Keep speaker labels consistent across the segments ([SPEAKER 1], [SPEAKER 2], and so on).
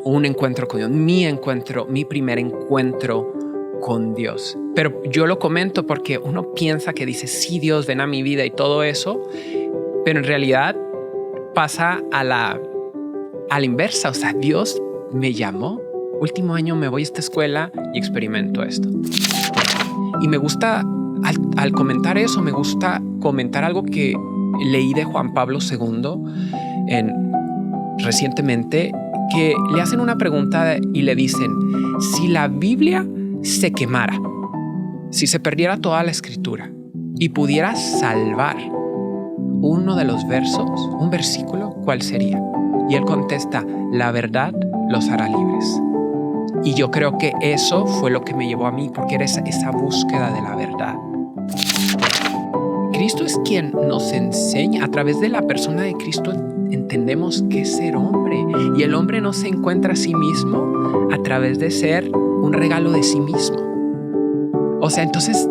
[SPEAKER 1] un encuentro con Dios, mi primer encuentro con Dios. Pero yo lo comento porque uno piensa que dice, sí, Dios, ven a mi vida y todo eso, pero en realidad pasa a la inversa. O sea, Dios me llamó. Último año me voy a esta escuela y experimento esto. Y me gusta, al comentar eso, me gusta comentar algo que leí de Juan Pablo II recientemente, que le hacen una pregunta y le dicen, si la Biblia se quemara, si se perdiera toda la escritura y pudiera salvar uno de los versos, un versículo, ¿cuál sería? Y él contesta, la verdad los hará libres. Y yo creo que eso fue lo que me llevó a mí, porque era esa búsqueda de la verdad. Cristo es quien nos enseña, a través de la persona de Cristo entendemos qué es ser hombre, y el hombre no se encuentra a sí mismo a través de ser un regalo de sí mismo. O sea, entonces,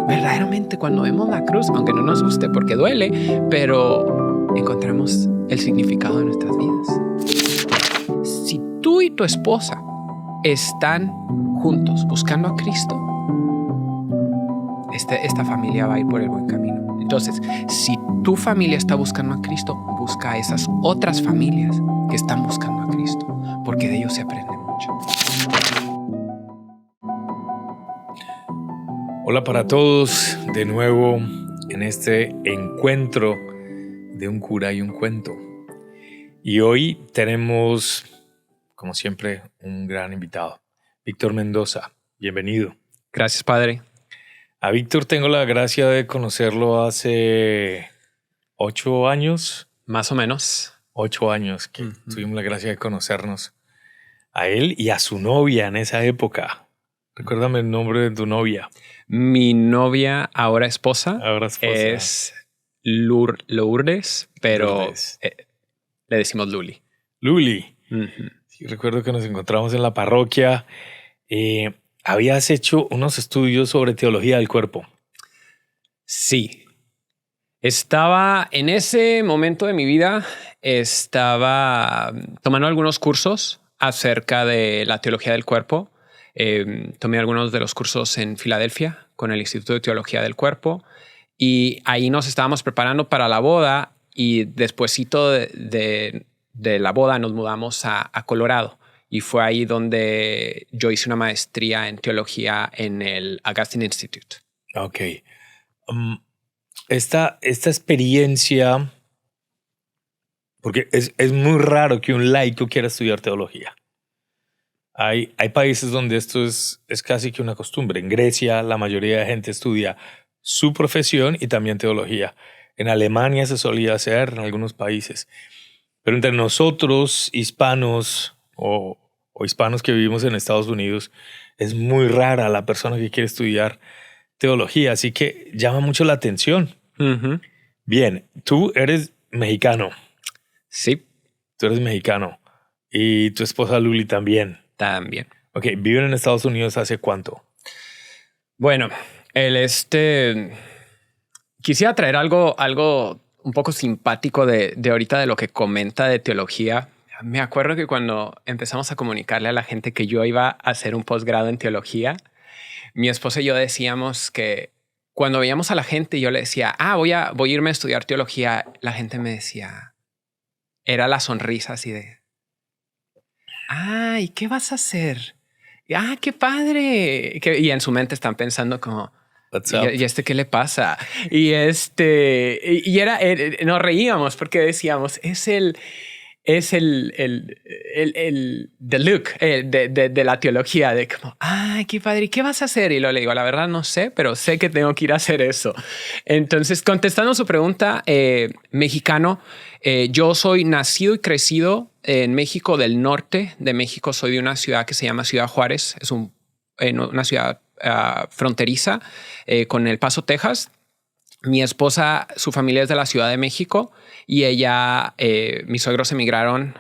[SPEAKER 1] verdaderamente cuando vemos la cruz, aunque no nos guste porque duele, pero encontramos el significado de nuestras vidas. Si tú y tu esposa están juntos buscando a Cristo, esta familia va a ir por el buen camino. Entonces, si tu familia está buscando a Cristo, busca a esas otras familias que están buscando a Cristo, porque de ellos se aprende mucho.
[SPEAKER 2] Hola para todos, de nuevo en este encuentro de un cura y un cuento. Y hoy tenemos, como siempre, un gran invitado, Víctor Mendoza. Bienvenido.
[SPEAKER 1] Gracias, padre.
[SPEAKER 2] A Víctor tengo la gracia de conocerlo hace 8 años.
[SPEAKER 1] Más o menos.
[SPEAKER 2] 8 años que tuvimos la gracia de conocernos a él y a su novia en esa época. Recuérdame el nombre de tu novia.
[SPEAKER 1] Mi novia, ahora esposa,
[SPEAKER 2] es
[SPEAKER 1] Lourdes, pero
[SPEAKER 2] Lourdes.
[SPEAKER 1] Le decimos Luli.
[SPEAKER 2] Luli. Sí, recuerdo que nos encontramos en la parroquia. Habías hecho unos estudios sobre teología del cuerpo.
[SPEAKER 1] Sí. Estaba en ese momento de mi vida, estaba tomando algunos cursos acerca de la teología del cuerpo. Tomé algunos de los cursos en Filadelfia con el Instituto de Teología del Cuerpo y ahí nos estábamos preparando para la boda y despuesito de la boda nos mudamos a Colorado y fue ahí donde yo hice una maestría en teología en el Augustine Institute.
[SPEAKER 2] Ok. Esta experiencia, porque es muy raro que un laico quiera estudiar teología. Hay países donde esto es casi que una costumbre. En Grecia la mayoría de gente estudia su profesión y también teología. En Alemania se solía hacer, en algunos países. Pero entre nosotros, hispanos o hispanos que vivimos en Estados Unidos, es muy rara la persona que quiere estudiar teología. Así que llama mucho la atención. Bien, tú eres mexicano.
[SPEAKER 1] Sí.
[SPEAKER 2] Tú eres mexicano. Y tu esposa Luli también.
[SPEAKER 1] También.
[SPEAKER 2] Ok, ¿viven en Estados Unidos hace cuánto?
[SPEAKER 1] Bueno, quisiera traer algo un poco simpático de ahorita de lo que comenta de teología. Me acuerdo que cuando empezamos a comunicarle a la gente que yo iba a hacer un posgrado en teología, mi esposa y yo decíamos que cuando veíamos a la gente, yo le decía, voy a irme a estudiar teología. La gente me decía, era la sonrisa así de, ¿y qué vas a hacer? ¡Qué padre! Y en su mente están pensando como, ¿y qué le pasa? Y nos reíamos porque decíamos, es el the look de la teología, de como, qué padre, ¿qué vas a hacer? Y le digo, la verdad no sé, pero sé que tengo que ir a hacer eso. Entonces, contestando su pregunta, mexicano, yo soy nacido y crecido en México, del norte de México. Soy de una ciudad que se llama Ciudad Juárez. Es una ciudad fronteriza con El Paso, Texas. Mi esposa, su familia es de la Ciudad de México y ella, mis suegros emigraron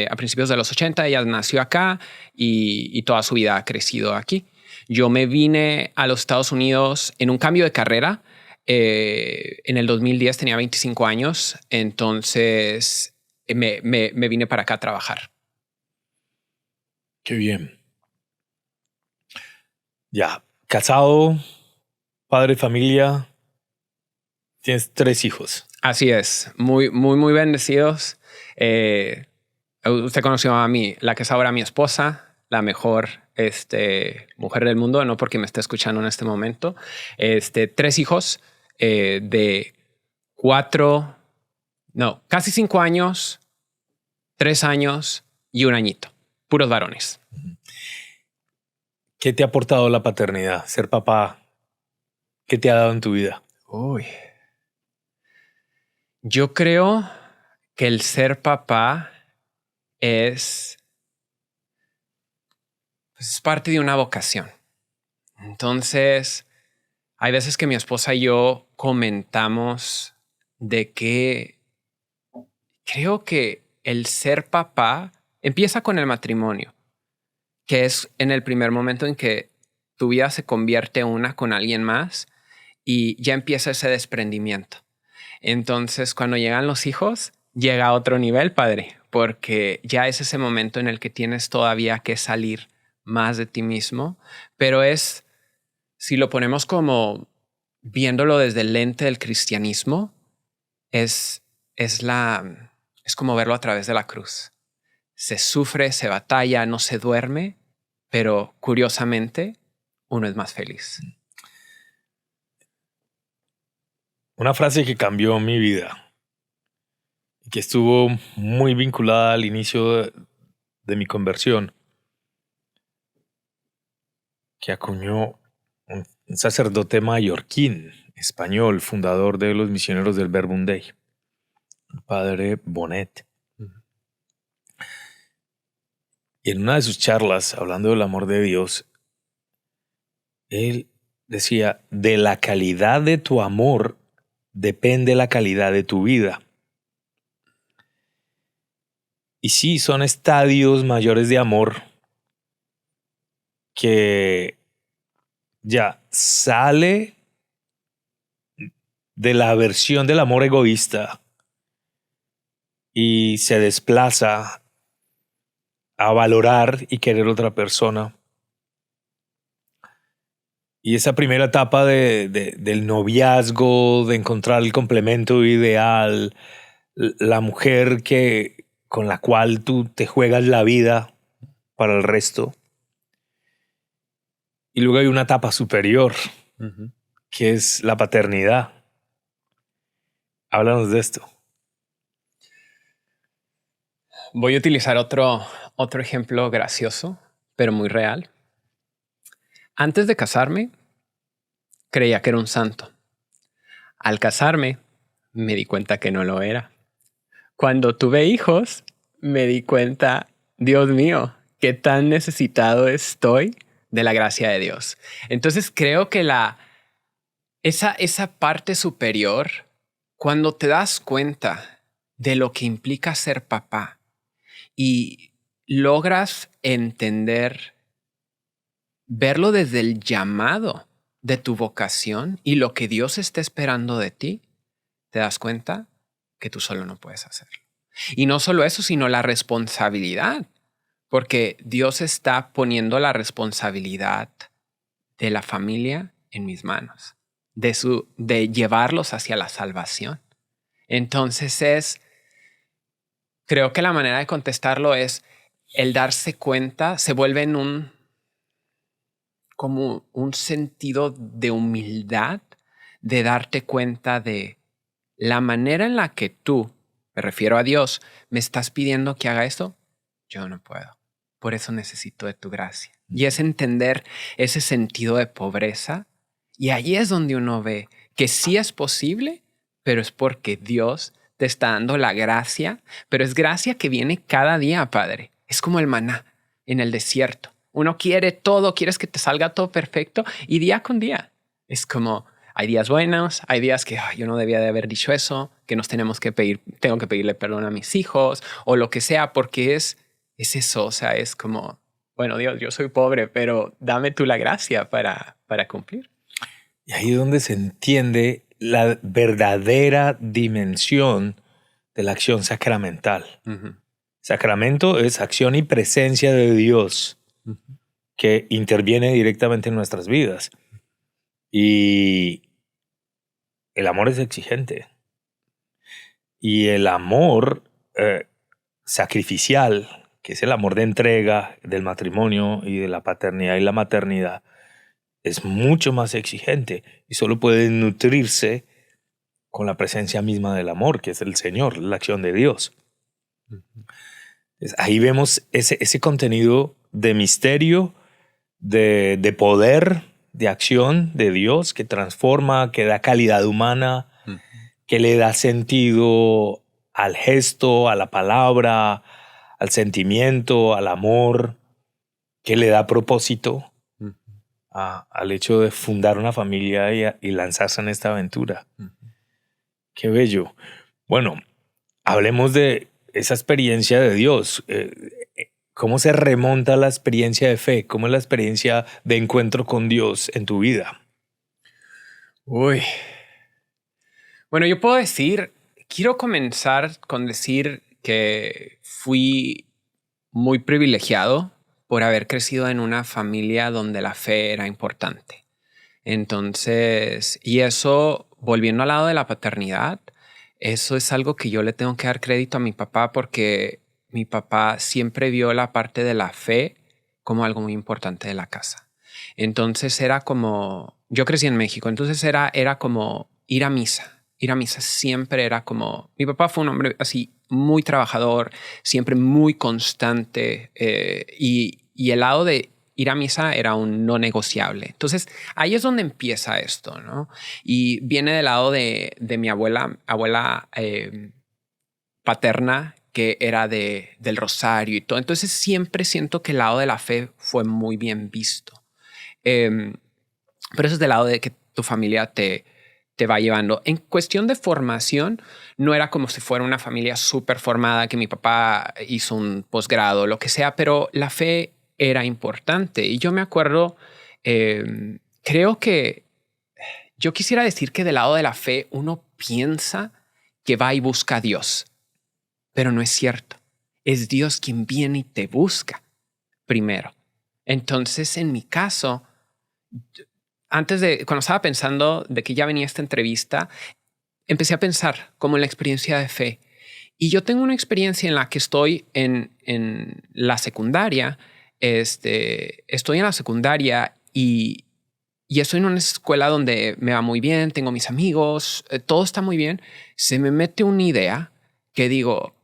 [SPEAKER 1] a principios de los 80. Ella nació acá y toda su vida ha crecido aquí. Yo me vine a los Estados Unidos en un cambio de carrera. En el 2010 tenía 25 años, entonces me vine para acá a trabajar.
[SPEAKER 2] Qué bien. Ya, casado, padre de familia, tienes 3 hijos.
[SPEAKER 1] Así es, muy, muy, muy bendecidos. Usted conoció a mí, la que es ahora mi esposa, la mejor mujer del mundo, no porque me esté escuchando en este momento. 3 hijos de 4, no, casi 5 años, 3 años y 1 añito. Puros varones.
[SPEAKER 2] ¿Qué te ha aportado la paternidad? Ser papá, ¿qué te ha dado en tu vida?
[SPEAKER 1] Uy. Yo creo que el ser papá es parte de una vocación. Entonces, hay veces que mi esposa y yo comentamos de que creo que el ser papá empieza con el matrimonio, que es en el primer momento en que tu vida se convierte una con alguien más y ya empieza ese desprendimiento. Entonces, cuando llegan los hijos, llega a otro nivel, padre, porque ya es ese momento en el que tienes todavía que salir más de ti mismo, pero si lo ponemos como viéndolo desde el lente del cristianismo, es como verlo a través de la cruz. Se sufre, se batalla, no se duerme, pero curiosamente uno es más feliz.
[SPEAKER 2] Una frase que cambió mi vida y que estuvo muy vinculada al inicio de mi conversión, que acuñó un sacerdote mallorquín, español, fundador de los misioneros del Verbum Dei, el padre Bonet. Y en una de sus charlas, hablando del amor de Dios, él decía, de la calidad de tu amor depende la calidad de tu vida. Y sí, son estadios mayores de amor que ya sale de la versión del amor egoísta y se desplaza a valorar y querer otra persona. Y esa primera etapa del noviazgo, de encontrar el complemento ideal, la mujer con la cual tú te juegas la vida para el resto. Y luego hay una etapa superior, que es la paternidad. Háblanos de esto.
[SPEAKER 1] Voy a utilizar otro ejemplo gracioso, pero muy real. Antes de casarme, creía que era un santo. Al casarme, me di cuenta que no lo era. Cuando tuve hijos, me di cuenta, Dios mío, qué tan necesitado estoy de la gracia de Dios. Entonces creo que esa parte superior, cuando te das cuenta de lo que implica ser papá y logras entender, verlo desde el llamado de tu vocación y lo que Dios está esperando de ti, te das cuenta que tú solo no puedes hacerlo. Y no solo eso, sino la responsabilidad, porque Dios está poniendo la responsabilidad de la familia en mis manos, de llevarlos hacia la salvación. Entonces creo que la manera de contestarlo es el darse cuenta, se vuelve en como un sentido de humildad, de darte cuenta de la manera en la que tú, me refiero a Dios, me estás pidiendo que haga esto, yo no puedo. Por eso necesito de tu gracia. Y es entender ese sentido de pobreza. Y ahí es donde uno ve que sí es posible, pero es porque Dios te está dando la gracia, pero es gracia que viene cada día, Padre. Es como el maná en el desierto. Uno quiere todo, quieres que te salga todo perfecto y día con día. Es como, hay días buenos, hay días que yo no debía de haber dicho eso, que tengo que pedirle perdón a mis hijos o lo que sea, porque es eso, o sea, es como, bueno, Dios, yo soy pobre, pero dame tú la gracia para cumplir.
[SPEAKER 2] Y ahí es donde se entiende la verdadera dimensión de la acción sacramental. Sacramento es acción y presencia de Dios. que interviene directamente en nuestras vidas. Y el amor es exigente. Y el amor sacrificial, que es el amor de entrega del matrimonio y de la paternidad y la maternidad, es mucho más exigente y solo puede nutrirse con la presencia misma del amor, que es el Señor, la acción de Dios. Entonces, ahí vemos ese contenido de misterio, de poder, de acción de Dios que transforma, que da calidad humana, que le da sentido al gesto, a la palabra, al sentimiento, al amor, que le da propósito al hecho de fundar una familia y lanzarse en esta aventura. Qué bello. Bueno, hablemos de esa experiencia de Dios. ¿Cómo se remonta la experiencia de fe? ¿Cómo es la experiencia de encuentro con Dios en tu vida?
[SPEAKER 1] Uy. Bueno, yo puedo decir, quiero comenzar con decir que fui muy privilegiado por haber crecido en una familia donde la fe era importante. Entonces, y eso, volviendo al lado de la paternidad, eso es algo que yo le tengo que dar crédito a mi papá porque mi papá siempre vio la parte de la fe como algo muy importante de la casa. Entonces era como, yo crecí en México, entonces era como ir a misa. Ir a misa siempre era como, mi papá fue un hombre así muy trabajador, siempre muy constante y el lado de ir a misa era un no negociable. Entonces ahí es donde empieza esto, ¿no? Y viene del lado de mi abuela paterna, que era del rosario y todo. Entonces siempre siento que el lado de la fe fue muy bien visto. Pero eso es del lado de que tu familia te va llevando. En cuestión de formación, no era como si fuera una familia súper formada, que mi papá hizo un posgrado, lo que sea, pero la fe era importante. Y yo me acuerdo, creo que yo quisiera decir que del lado de la fe uno piensa que va y busca a Dios, pero no es cierto. Es Dios quien viene y te busca primero. Entonces, en mi caso, cuando estaba pensando de que ya venía esta entrevista, empecé a pensar como en la experiencia de fe. Y yo tengo una experiencia en la que estoy en la secundaria. Estoy en la secundaria y estoy en una escuela donde me va muy bien, tengo mis amigos, todo está muy bien. Se me mete una idea que digo,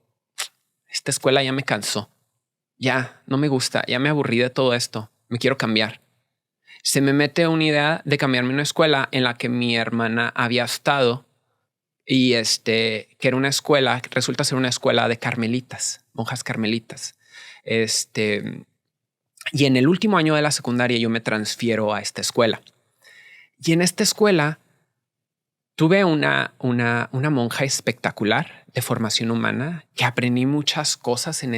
[SPEAKER 1] esta escuela ya me cansó, ya no me gusta, ya me aburrí de todo esto, me quiero cambiar. Se me mete una idea de cambiarme a una escuela en la que mi hermana había estado y que era una escuela, que resulta ser una escuela de carmelitas, monjas carmelitas. Y en el último año de la secundaria yo me transfiero a esta escuela. Y en esta escuela tuve una monja espectacular de formación humana que aprendí muchas cosas en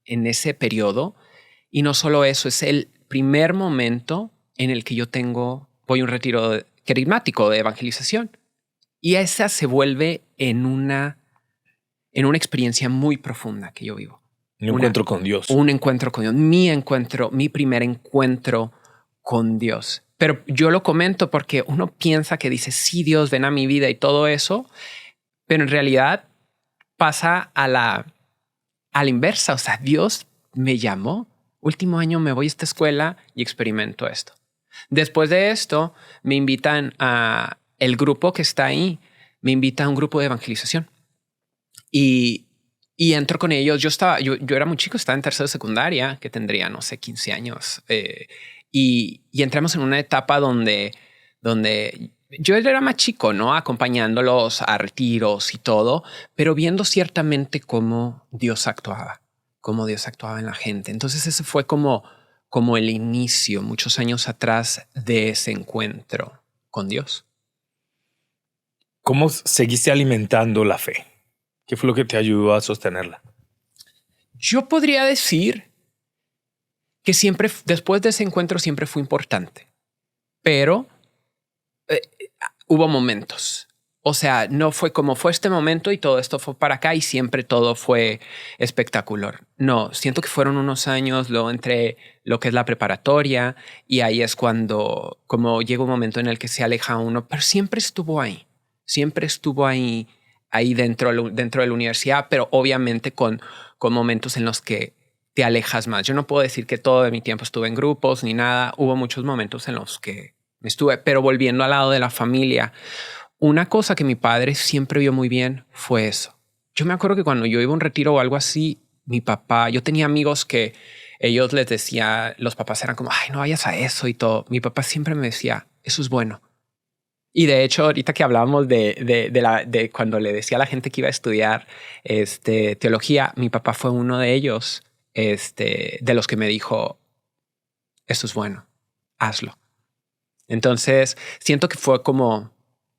[SPEAKER 1] ese periodo. Y no solo eso, es el primer momento en el que yo voy a un retiro carismático de evangelización. Y esa se vuelve en una experiencia muy profunda que yo vivo.
[SPEAKER 2] Un encuentro con Dios.
[SPEAKER 1] Un encuentro con Dios. Mi primer encuentro con Dios. Pero yo lo comento porque uno piensa que dice, sí, Dios, ven a mi vida y todo eso. Pero en realidad pasa a la inversa. O sea, Dios me llamó. Último año me voy a esta escuela y experimento esto. Después de esto, me invitan el grupo que está ahí, me invita a un grupo de evangelización. Y entro con ellos. Yo era muy chico, estaba en tercero de secundaria, que tendría, no sé, 15 años. Y entramos en una etapa donde yo era más chico, ¿no? Acompañándolos a retiros y todo, pero viendo ciertamente cómo Dios actuaba en la gente. Entonces ese fue como el inicio, muchos años atrás, de ese encuentro con Dios.
[SPEAKER 2] ¿Cómo seguiste alimentando la fe? ¿Qué fue lo que te ayudó a sostenerla?
[SPEAKER 1] Yo podría decir que siempre, después de ese encuentro, siempre fue importante, pero hubo momentos. O sea, no fue como fue este momento y todo esto fue para acá y siempre todo fue espectacular. No, siento que fueron unos años, luego entre lo que es la preparatoria y ahí es cuando como llega un momento en el que se aleja uno, pero siempre estuvo ahí dentro de la universidad, pero obviamente con momentos en los que te alejas más. Yo no puedo decir que todo de mi tiempo estuve en grupos ni nada. Hubo muchos momentos en los que estuve, pero volviendo al lado de la familia, una cosa que mi padre siempre vio muy bien fue eso. Yo me acuerdo que cuando yo iba a un retiro o algo así, mi papá, yo tenía amigos que ellos les decía, los papás eran como, ay, no vayas a eso y todo. Mi papá siempre me decía, eso es bueno. Y de hecho, ahorita que hablábamos de cuando le decía a la gente que iba a estudiar teología, mi papá fue uno de ellos, de los que me dijo, eso es bueno, hazlo. Entonces, siento que fue como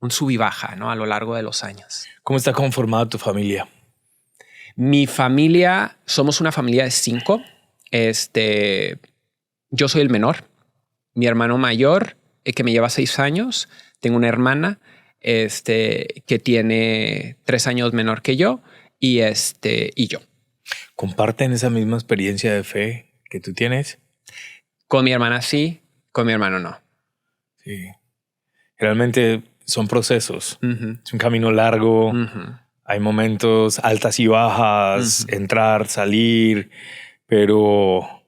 [SPEAKER 1] un sub y baja, ¿no? A lo largo de los años.
[SPEAKER 2] ¿Cómo está conformada tu familia?
[SPEAKER 1] Mi familia, somos una familia de 5. Yo soy el menor. Mi hermano mayor, que me lleva 6 años. Tengo una hermana, que tiene 3 años menor que yo y yo.
[SPEAKER 2] ¿Comparten esa misma experiencia de fe que tú tienes?
[SPEAKER 1] Con mi hermana sí, con mi hermano no.
[SPEAKER 2] Sí. Realmente son procesos.
[SPEAKER 1] Uh-huh.
[SPEAKER 2] Es un camino largo.
[SPEAKER 1] Uh-huh.
[SPEAKER 2] Hay momentos altas y bajas,
[SPEAKER 1] Uh-huh.
[SPEAKER 2] entrar, salir, pero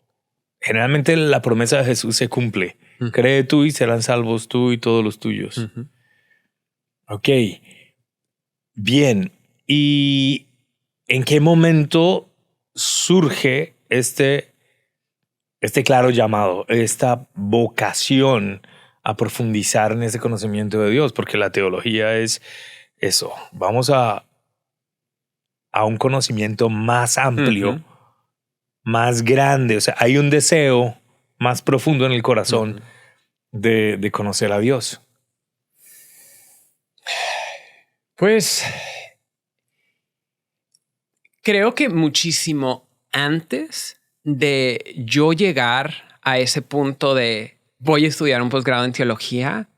[SPEAKER 2] generalmente la promesa de Jesús se cumple.
[SPEAKER 1] Uh-huh.
[SPEAKER 2] Cree tú y serán salvos tú y todos los tuyos.
[SPEAKER 1] Uh-huh.
[SPEAKER 2] Ok, bien. ¿Y en qué momento surge este claro llamado, esta vocación a profundizar en ese conocimiento de Dios? Porque la teología es eso. Vamos a un conocimiento más amplio,
[SPEAKER 1] Uh-huh.
[SPEAKER 2] más grande. O sea, hay un deseo más profundo en el corazón de conocer a Dios.
[SPEAKER 1] Pues creo que muchísimo antes de yo llegar a ese punto de voy a estudiar un posgrado en teología,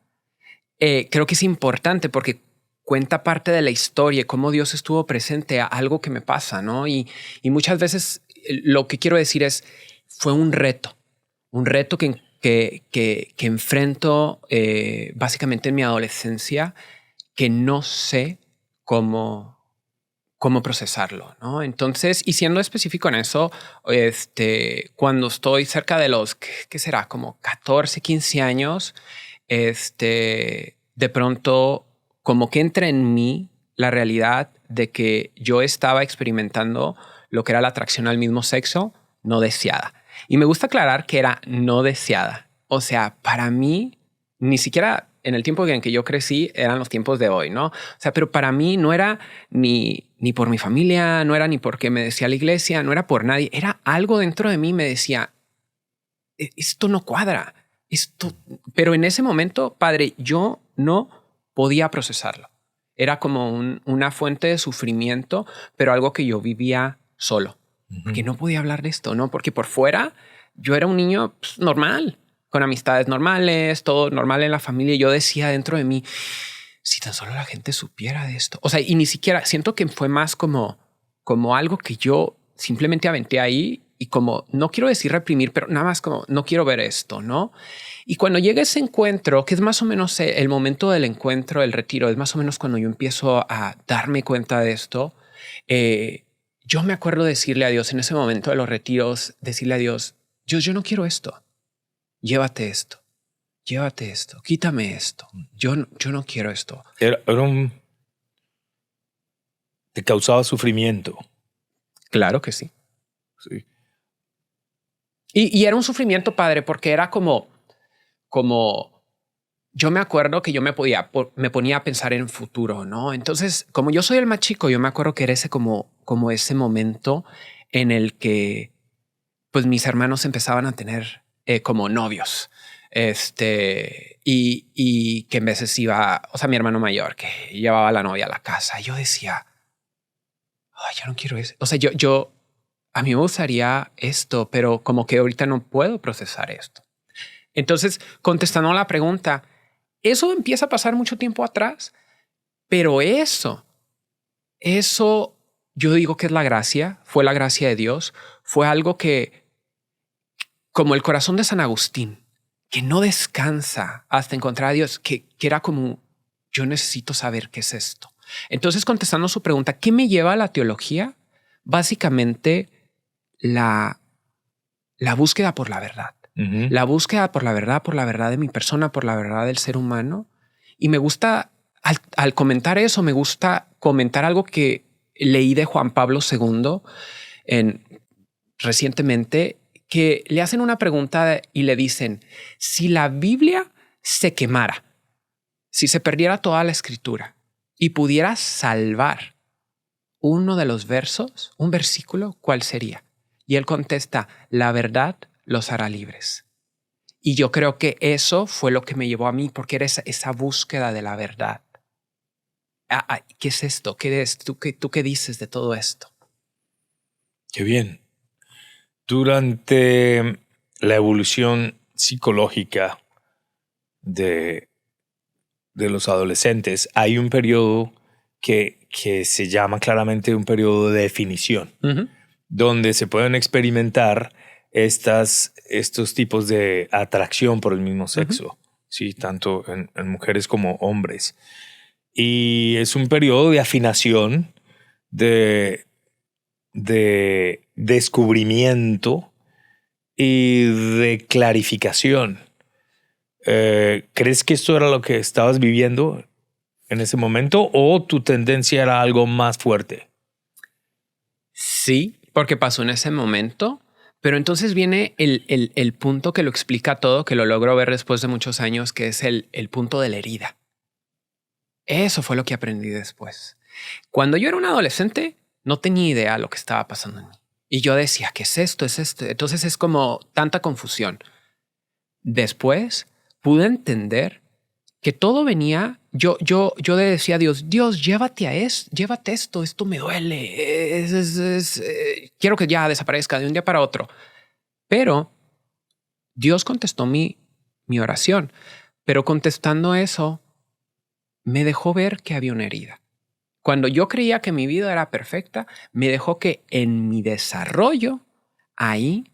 [SPEAKER 1] creo que es importante porque cuenta parte de la historia, cómo Dios estuvo presente a algo que me pasa, ¿no? Y muchas veces lo que quiero decir es, fue un reto que enfrento básicamente en mi adolescencia, que no sé cómo procesarlo, ¿no? Entonces, y siendo específico en eso, cuando estoy cerca de los, ¿qué será? Como 14, 15 años, de pronto como que entra en mí la realidad de que yo estaba experimentando lo que era la atracción al mismo sexo no deseada. Y me gusta aclarar que era no deseada. O sea, para mí, ni siquiera en el tiempo en que yo crecí eran los tiempos de hoy, ¿no? O sea, pero para mí no era ni por mi familia, no era ni porque me decía la iglesia, no era por nadie. Era algo dentro de mí me decía, esto no cuadra. Pero en ese momento, padre, yo no podía procesarlo. Era como una fuente de sufrimiento, pero algo que yo vivía solo. Porque no podía hablar de esto, ¿no? Porque por fuera yo era un niño normal, con amistades normales, todo normal en la familia. Y yo decía dentro de mí, si tan solo la gente supiera de esto. O sea, y ni siquiera siento que fue más como algo que yo simplemente aventé ahí y como, no quiero decir reprimir, pero nada más como, no quiero ver esto, ¿no? Y cuando llega ese encuentro, que es más o menos el momento del encuentro, el retiro, es más o menos cuando yo empiezo a darme cuenta de esto, yo me acuerdo decirle a Dios en ese momento de los retiros, decirle a Dios, Dios, yo no quiero esto. Llévate esto, quítame esto. Yo no quiero esto.
[SPEAKER 2] Te causaba sufrimiento.
[SPEAKER 1] Claro que sí.
[SPEAKER 2] Sí.
[SPEAKER 1] Y era un sufrimiento, padre, porque era como yo me acuerdo que yo me ponía a pensar en el futuro, ¿no? Entonces, como yo soy el más chico, yo me acuerdo que era ese como ese momento en el que pues mis hermanos empezaban a tener como novios. Y que en veces iba, o sea, mi hermano mayor que llevaba a la novia a la casa. Y yo decía, ay, yo no quiero eso. O sea, a mí me gustaría esto, pero como que ahorita no puedo procesar esto. Entonces, contestando a la pregunta, eso empieza a pasar mucho tiempo atrás, Pero eso yo digo que es la gracia, fue la gracia de Dios, fue algo que, como el corazón de San Agustín, que no descansa hasta encontrar a Dios, que era como, yo necesito saber qué es esto. Entonces, contestando su pregunta, ¿qué me lleva a la teología? Básicamente, la búsqueda por la verdad.
[SPEAKER 2] Ujú.
[SPEAKER 1] La búsqueda por la verdad de mi persona, por la verdad del ser humano. Y me gusta, al comentar eso, me gusta comentar algo que leí de Juan Pablo II recientemente, que le hacen una pregunta y le dicen, si la Biblia se quemara, si se perdiera toda la escritura y pudiera salvar uno de los versos, un versículo, ¿cuál sería? Y él contesta, la verdad los hará libres. Y yo creo que eso fue lo que me llevó a mí, porque era esa búsqueda de la verdad. ¿Qué es esto? ¿Qué es? ¿Tú qué dices de todo esto?
[SPEAKER 2] Qué bien. Durante la evolución psicológica de los adolescentes, hay un periodo que se llama claramente un periodo de definición, donde se pueden experimentar estos tipos de atracción por el mismo sexo, ¿sí? Tanto en mujeres como hombres. Y es un periodo de afinación, de descubrimiento y de clarificación. ¿Crees que esto era lo que estabas viviendo en ese momento o tu tendencia era algo más fuerte?
[SPEAKER 1] Sí, porque pasó en ese momento, pero entonces viene el punto que lo explica todo, que lo logro ver después de muchos años, que es el punto de la herida. Eso fue lo que aprendí después. Cuando yo era un adolescente, no tenía idea de lo que estaba pasando en mí. Y yo decía, ¿qué es esto? ¿Es esto? Entonces es como tanta confusión. Después pude entender que todo venía. Yo le decía a Dios, llévate esto me duele. Quiero que ya desaparezca de un día para otro. Pero Dios contestó mi oración. Pero contestando eso, me dejó ver que había una herida. Cuando yo creía que mi vida era perfecta, me dejó que en mi desarrollo, ahí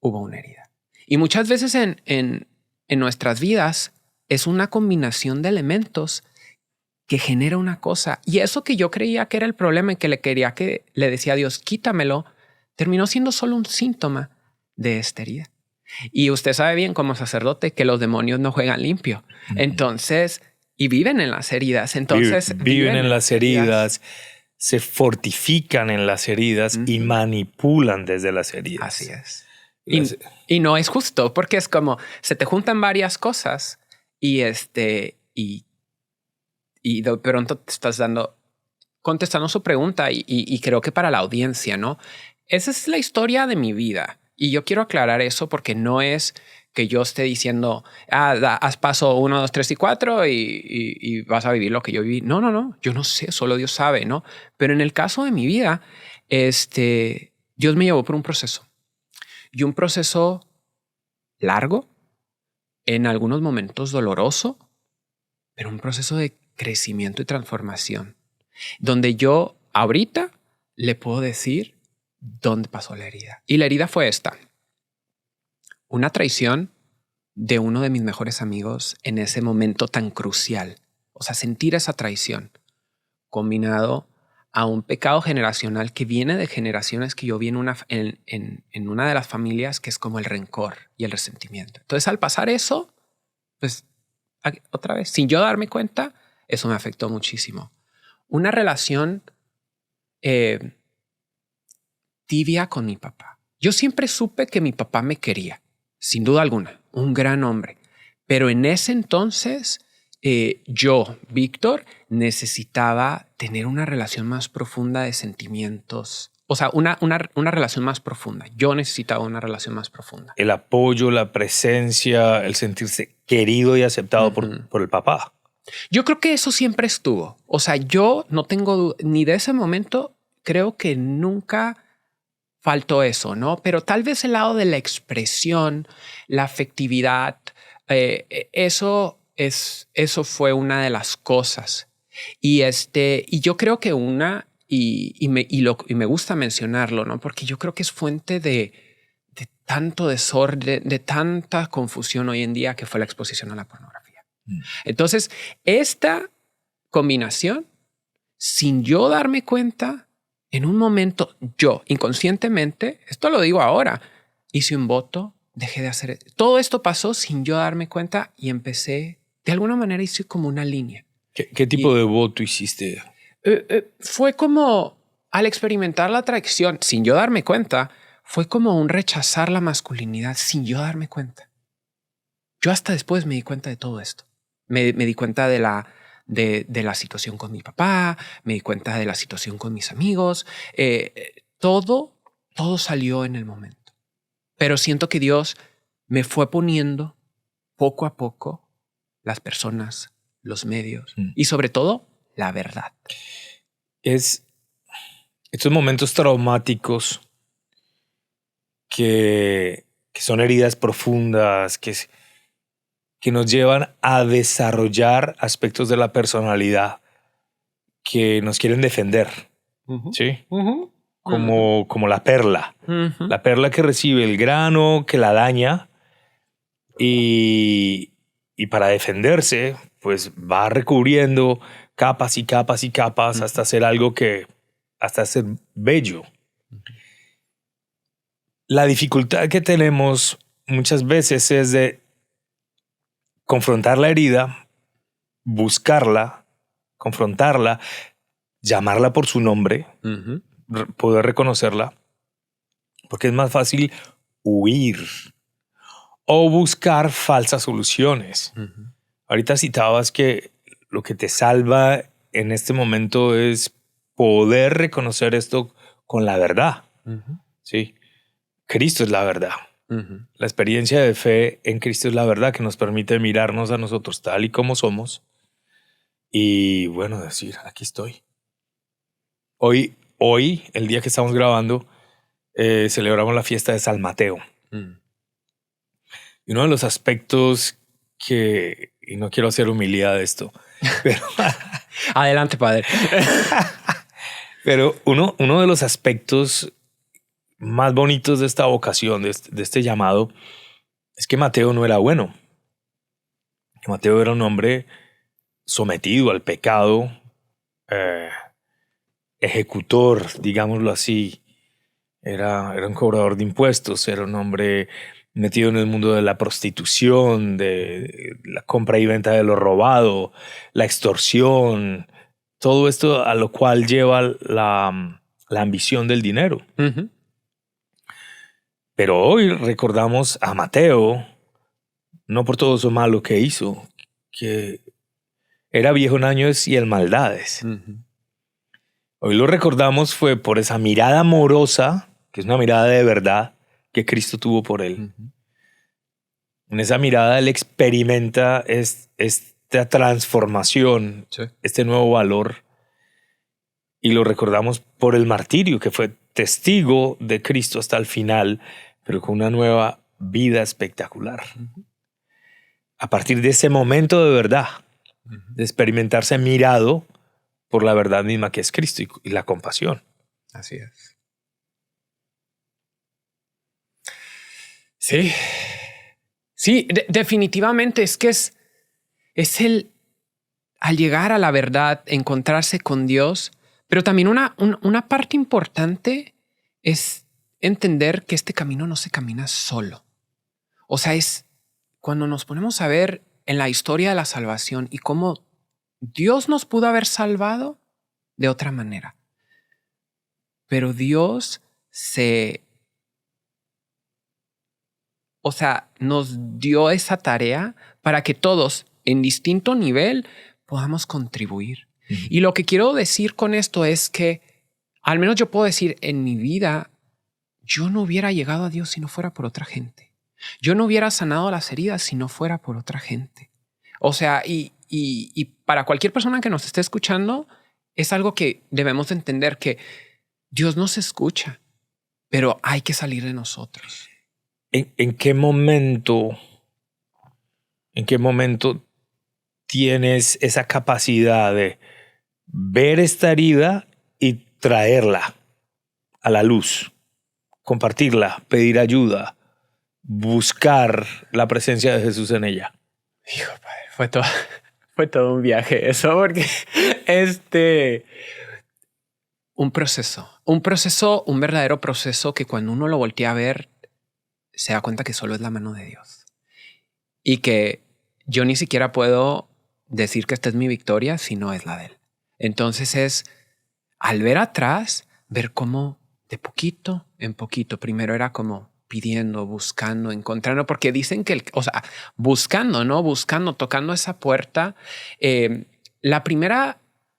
[SPEAKER 1] hubo una herida. Y muchas veces en nuestras vidas es una combinación de elementos que genera una cosa. Y eso que yo creía que era el problema y que le decía a Dios, quítamelo, terminó siendo solo un síntoma de esta herida. Y usted sabe bien como sacerdote que los demonios no juegan limpio. Entonces, y viven en las heridas. Entonces,
[SPEAKER 2] viven en las heridas, se fortifican en las heridas y manipulan desde las heridas.
[SPEAKER 1] Así es. Y no es justo porque es como se te juntan varias cosas y de pronto te estás contestando su pregunta y creo que para la audiencia, ¿no? Esa es la historia de mi vida y yo quiero aclarar eso porque no es que yo esté diciendo, haz paso 1, 2, 3 y 4 y vas a vivir lo que yo viví. No. Yo no sé, solo Dios sabe, ¿no? Pero en el caso de mi vida, Dios me llevó por un proceso. Y un proceso largo, en algunos momentos doloroso, pero un proceso de crecimiento y transformación, donde yo ahorita le puedo decir dónde pasó la herida. Y la herida fue esta. Una traición de uno de mis mejores amigos en ese momento tan crucial. O sea, sentir esa traición combinado a un pecado generacional que viene de generaciones que yo vi en una de las familias, que es como el rencor y el resentimiento. Entonces, al pasar eso, pues otra vez, sin yo darme cuenta, eso me afectó muchísimo. Una relación tibia con mi papá. Yo siempre supe que mi papá me quería, sin duda alguna, un gran hombre. Pero en ese entonces, yo, Víctor, necesitaba tener una relación más profunda de sentimientos. O sea, una relación más profunda. Yo necesitaba una relación más profunda.
[SPEAKER 2] El apoyo, la presencia, el sentirse querido y aceptado por el papá.
[SPEAKER 1] Yo creo que eso siempre estuvo. O sea, yo no tengo ni de ese momento, creo que nunca faltó eso, ¿no? Pero tal vez el lado de la expresión, la afectividad, eso fue una de las cosas. Y yo creo que y me gusta mencionarlo, ¿no? Porque yo creo que es fuente de tanto desorden, de tanta confusión hoy en día, que fue la exposición a la pornografía. Entonces, esta combinación, sin yo darme cuenta, en un momento, yo inconscientemente, esto lo digo ahora, hice un voto, dejé de hacer. Todo esto pasó sin yo darme cuenta y empecé, de alguna manera hice como una línea.
[SPEAKER 2] ¿Qué tipo de voto hiciste?
[SPEAKER 1] Fue como, al experimentar la atracción, sin yo darme cuenta, fue como un rechazar la masculinidad sin yo darme cuenta. Yo hasta después me di cuenta de todo esto. Me di cuenta de la situación con mi papá, me di cuenta de la situación con mis amigos. Todo salió en el momento. Pero siento que Dios me fue poniendo poco a poco las personas, los medios y sobre todo la verdad.
[SPEAKER 2] Es estos momentos traumáticos que son heridas profundas, que nos llevan a desarrollar aspectos de la personalidad que nos quieren defender. ¿Sí? Como la perla. La perla que recibe el grano, que la daña y para defenderse, pues va recubriendo capas y capas y capas hasta hacer algo hasta ser bello. La dificultad que tenemos muchas veces es de confrontar la herida, buscarla, confrontarla, llamarla por su nombre, poder reconocerla, porque es más fácil huir o buscar falsas soluciones. Ahorita citabas que lo que te salva en este momento es poder reconocer esto con la verdad. Sí. Cristo es la verdad. La experiencia de fe en Cristo es la verdad que nos permite mirarnos a nosotros tal y como somos y, bueno, decir, aquí estoy. Hoy, el día que estamos grabando, celebramos la fiesta de San Mateo. Y uno de los aspectos y no quiero hacer humildad de esto, pero
[SPEAKER 1] adelante, padre.
[SPEAKER 2] Pero uno de los aspectos más bonitos de esta vocación, de este llamado, es que Mateo no era bueno. Mateo era un hombre sometido al pecado, ejecutor, digámoslo así. Era un cobrador de impuestos, era un hombre metido en el mundo de la prostitución, de la compra y venta de lo robado, la extorsión, todo esto a lo cual lleva la ambición del dinero. Pero hoy recordamos a Mateo, no por todo eso malo que hizo, que era viejo en años y en maldades. Hoy lo recordamos fue por esa mirada amorosa, que es una mirada de verdad, que Cristo tuvo por él. En esa mirada él experimenta esta transformación, este nuevo valor, y lo recordamos por el martirio, que fue testigo de Cristo hasta el final, pero con una nueva vida espectacular. A partir de ese momento de verdad, de experimentarse mirado por la verdad misma que es Cristo y la compasión.
[SPEAKER 1] Así es. Sí. Sí, definitivamente es que es al llegar a la verdad, encontrarse con Dios, pero también una parte importante es entender que este camino no se camina solo. O sea, es cuando nos ponemos a ver en la historia de la salvación y cómo Dios nos pudo haber salvado de otra manera. Pero Dios nos dio esa tarea para que todos en distinto nivel podamos contribuir. Y lo que quiero decir con esto es que, al menos yo puedo decir, en mi vida, yo no hubiera llegado a Dios si no fuera por otra gente. Yo no hubiera sanado las heridas si no fuera por otra gente. O sea, y para cualquier persona que nos esté escuchando, es algo que debemos entender, que Dios nos escucha, pero hay que salir de nosotros.
[SPEAKER 2] ¿En qué momento tienes esa capacidad de ver esta herida y traerla a la luz, compartirla, pedir ayuda, buscar la presencia de Jesús en ella.
[SPEAKER 1] Hijo, padre, fue todo un viaje eso, porque un verdadero proceso que cuando uno lo voltea a ver, se da cuenta que solo es la mano de Dios. Y que yo ni siquiera puedo decir que esta es mi victoria si no es la de Él. Entonces es, al ver atrás, ver cómo de poquito en poquito, primero era como pidiendo, buscando, encontrando, porque dicen que, buscando, ¿no? Buscando, tocando esa puerta.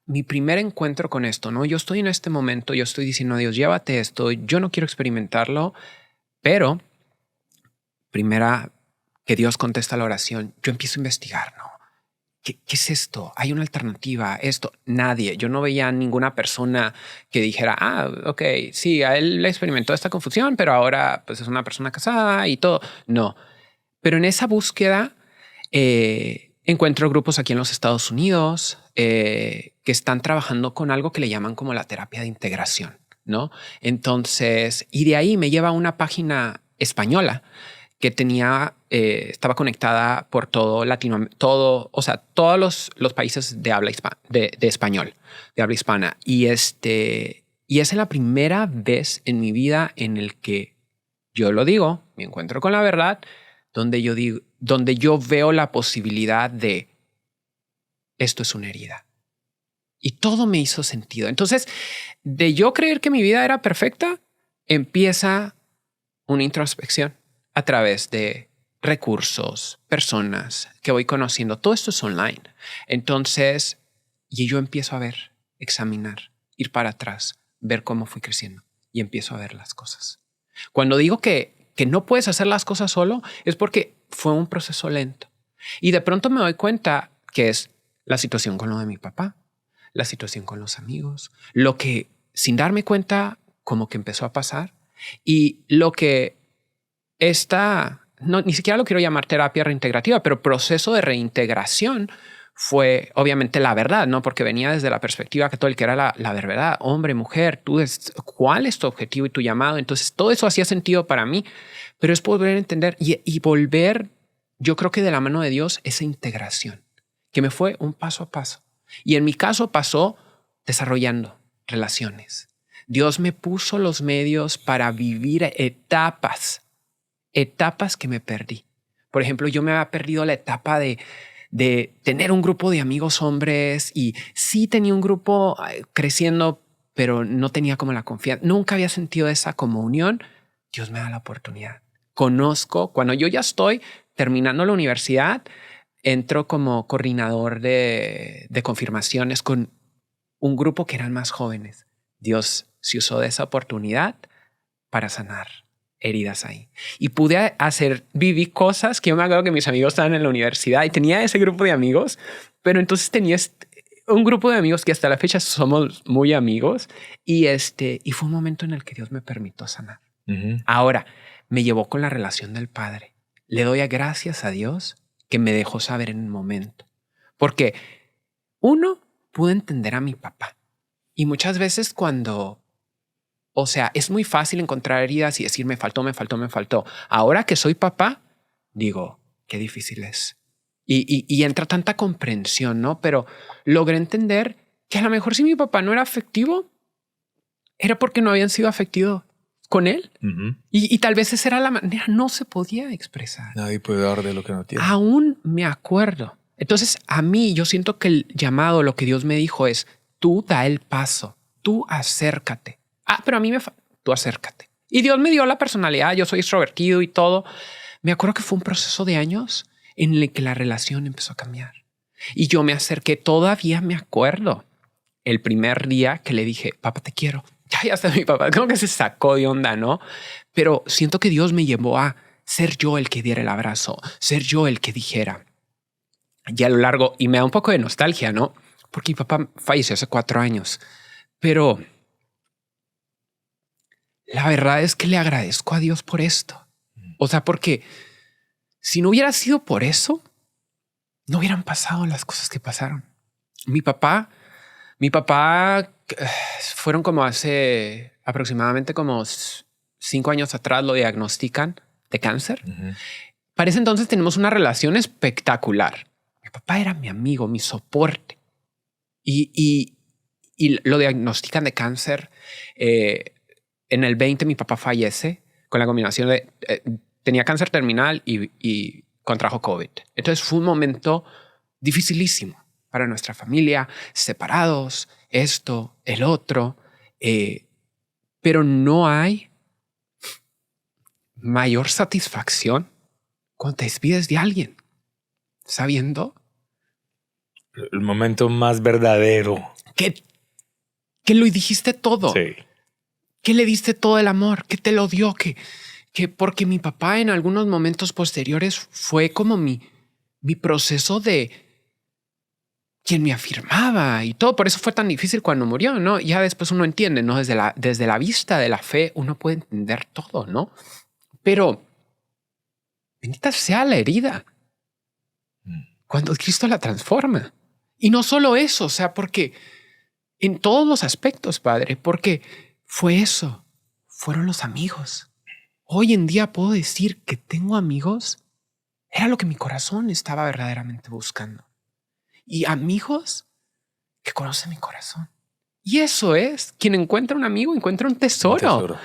[SPEAKER 1] Mi primer encuentro con esto, ¿no? Yo estoy en este momento, yo estoy diciendo a Dios, llévate esto, yo no quiero experimentarlo, pero primera que Dios contesta la oración, yo empiezo a investigar, ¿no? ¿Qué es esto? ¿Hay una alternativa? Esto, nadie. Yo no veía a ninguna persona que dijera, ok, sí, a él le experimentó esta confusión, pero ahora pues es una persona casada y todo. No. Pero en esa búsqueda encuentro grupos aquí en los Estados Unidos que están trabajando con algo que le llaman como la terapia de integración, ¿no? Entonces, y de ahí me lleva a una página española que estaba conectada por todos los países de habla de español, de habla hispana. Y es la primera vez en mi vida en el que yo lo digo, me encuentro con la verdad, donde yo veo la posibilidad de esto es una herida. Y todo me hizo sentido. Entonces, de yo creer que mi vida era perfecta, empieza una introspección a través de recursos, personas que voy conociendo. Todo esto es online. Entonces, y yo empiezo a ver, examinar, ir para atrás, ver cómo fui creciendo y empiezo a ver las cosas. Cuando digo que no puedes hacer las cosas solo, es porque fue un proceso lento. Y de pronto me doy cuenta que es la situación con lo de mi papá, la situación con los amigos, lo que sin darme cuenta como que empezó a pasar y lo que ni siquiera lo quiero llamar terapia reintegrativa, pero proceso de reintegración fue obviamente la verdad, ¿no? Porque venía desde la perspectiva católica, era la verdad, hombre, mujer, ¿cuál es tu objetivo y tu llamado? Entonces todo eso hacía sentido para mí, pero es poder entender y volver, yo creo que de la mano de Dios, esa integración, que me fue un paso a paso. Y en mi caso pasó desarrollando relaciones. Dios me puso los medios para vivir etapas que me perdí. Por ejemplo, yo me había perdido la etapa de tener un grupo de amigos hombres y sí tenía un grupo creciendo, pero no tenía como la confianza. Nunca había sentido esa como unión. Dios me da la oportunidad. Conozco, cuando yo ya estoy terminando la universidad, entro como coordinador de confirmaciones con un grupo que eran más jóvenes. Dios se usó de esa oportunidad para sanar heridas ahí. Y viví cosas que yo me acuerdo que mis amigos estaban en la universidad y tenía ese grupo de amigos, pero entonces tenía un grupo de amigos que hasta la fecha somos muy amigos y fue un momento en el que Dios me permitió sanar. Uh-huh. Ahora, me llevó con la relación del Padre. Le doy gracias a Dios que me dejó saber en el momento. Porque pude entender a mi papá. Y muchas veces es muy fácil encontrar heridas y decir me faltó. Ahora que soy papá, digo, qué difícil es. Y entra tanta comprensión, ¿no? Pero logré entender que a lo mejor si mi papá no era afectivo, era porque no habían sido afectivos con él. Uh-huh. Y tal vez esa era la manera, no se podía expresar.
[SPEAKER 2] Nadie puede dar de lo que no tiene.
[SPEAKER 1] Aún me acuerdo. Entonces, a mí, yo siento que el llamado, lo que Dios me dijo es, tú da el paso, tú acércate. Pero a mí tú acércate. Y Dios me dio la personalidad, yo soy extrovertido y todo. Me acuerdo que fue un proceso de años en el que la relación empezó a cambiar. Y yo me acerqué, todavía me acuerdo, el primer día que le dije, papá, te quiero. Ya está mi papá, como que se sacó de onda, ¿no? Pero siento que Dios me llevó a ser yo el que diera el abrazo, ser yo el que dijera. Y a lo largo, y me da un poco de nostalgia, ¿no? Porque mi papá falleció hace 4 años. Pero la verdad es que le agradezco a Dios por esto. O sea, porque si no hubiera sido por eso, no hubieran pasado las cosas que pasaron. Mi papá Mi papá fueron como hace aproximadamente como 5 años atrás lo diagnostican de cáncer. Para ese entonces tenemos una relación espectacular. Mi papá era mi amigo, mi soporte. Y lo diagnostican de cáncer. En el 20 mi papá fallece con la combinación de... tenía cáncer terminal y contrajo COVID. Entonces fue un momento dificilísimo para nuestra familia, separados, esto, el otro. Pero no hay mayor satisfacción cuando te despides de alguien, sabiendo
[SPEAKER 2] el momento más verdadero.
[SPEAKER 1] Que lo dijiste todo.
[SPEAKER 2] Sí.
[SPEAKER 1] Que le diste todo el amor, que te lo dio, que porque mi papá en algunos momentos posteriores fue como mi proceso de quien me afirmaba y todo. Por eso fue tan difícil cuando murió, ¿no? Ya después uno entiende, ¿no? Desde la vista de la fe uno puede entender todo, ¿no? Pero bendita sea la herida cuando Cristo la transforma. Y no solo eso, o sea, porque en todos los aspectos, Padre, porque fue eso, fueron los amigos. Hoy en día puedo decir que tengo amigos. Era lo que mi corazón estaba verdaderamente buscando. Y amigos que conocen mi corazón. Y eso es, quien encuentra un amigo encuentra un tesoro.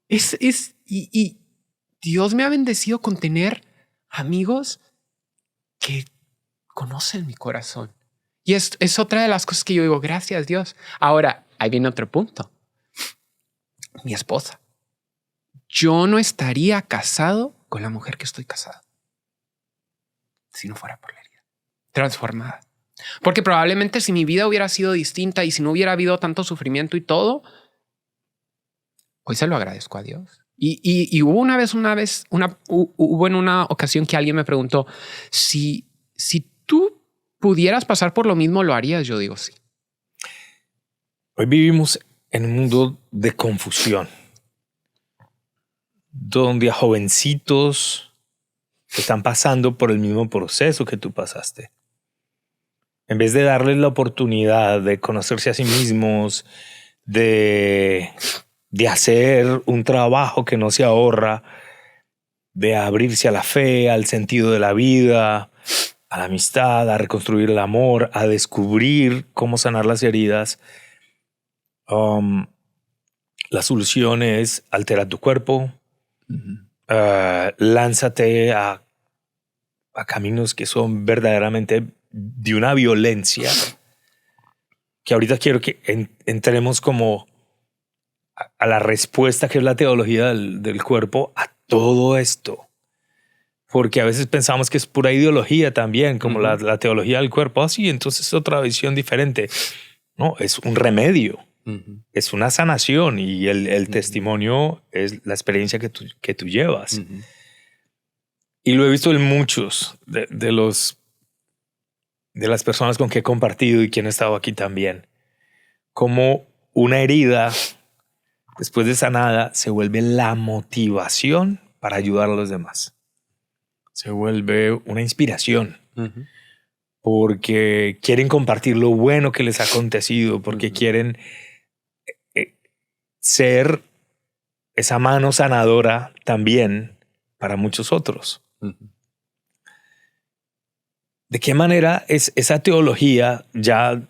[SPEAKER 1] Y Dios me ha bendecido con tener amigos que conocen mi corazón. Y es otra de las cosas que yo digo, gracias Dios. Ahora, ahí viene otro punto. Mi esposa. Yo no estaría casado con la mujer que estoy casado si no fuera por la herida transformada. Porque probablemente si mi vida hubiera sido distinta y si no hubiera habido tanto sufrimiento y todo, hoy se lo agradezco a Dios. Y hubo hubo en una ocasión que alguien me preguntó si tú pudieras pasar por lo mismo, ¿lo harías? Yo digo sí.
[SPEAKER 2] Hoy vivimos en un mundo de confusión, donde a jovencitos están pasando por el mismo proceso que tú pasaste. En vez de darles la oportunidad de conocerse a sí mismos, de hacer un trabajo que no se ahorra, de abrirse a la fe, al sentido de la vida, a la amistad, a reconstruir el amor, a descubrir cómo sanar las heridas, la solución es alterar tu cuerpo, lánzate a caminos que son verdaderamente de una violencia, que ahorita quiero que entremos como a la respuesta que es la teología del cuerpo a todo esto. Porque a veces pensamos que es pura ideología también, como la teología del cuerpo. Así, entonces es otra visión diferente. No, es un remedio. Es una sanación y el testimonio es la experiencia que tú llevas. Y lo he visto en muchos de las personas con que he compartido y quien ha estado aquí también. Como una herida, después de sanada, se vuelve la motivación para ayudar a los demás. Se vuelve una inspiración. Porque quieren compartir lo bueno que les ha acontecido, porque quieren ser esa mano sanadora también para muchos otros. ¿De qué manera esa teología ya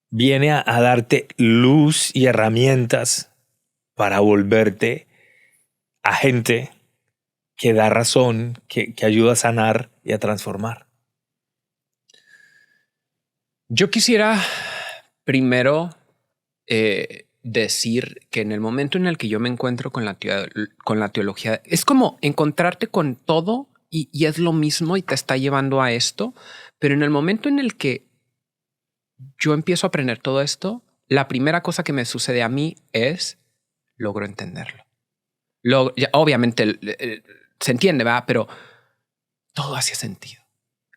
[SPEAKER 2] viene a darte luz y herramientas para volverte agente que da razón, que ayuda a sanar y a transformar?
[SPEAKER 1] Yo quisiera primero decir que en el momento en el que yo me encuentro con la teología, es como encontrarte con todo y es lo mismo y te está llevando a esto. Pero en el momento en el que yo empiezo a aprender todo esto, la primera cosa que me sucede a mí es logro entenderlo. Obviamente se entiende, ¿verdad? Pero todo hace sentido.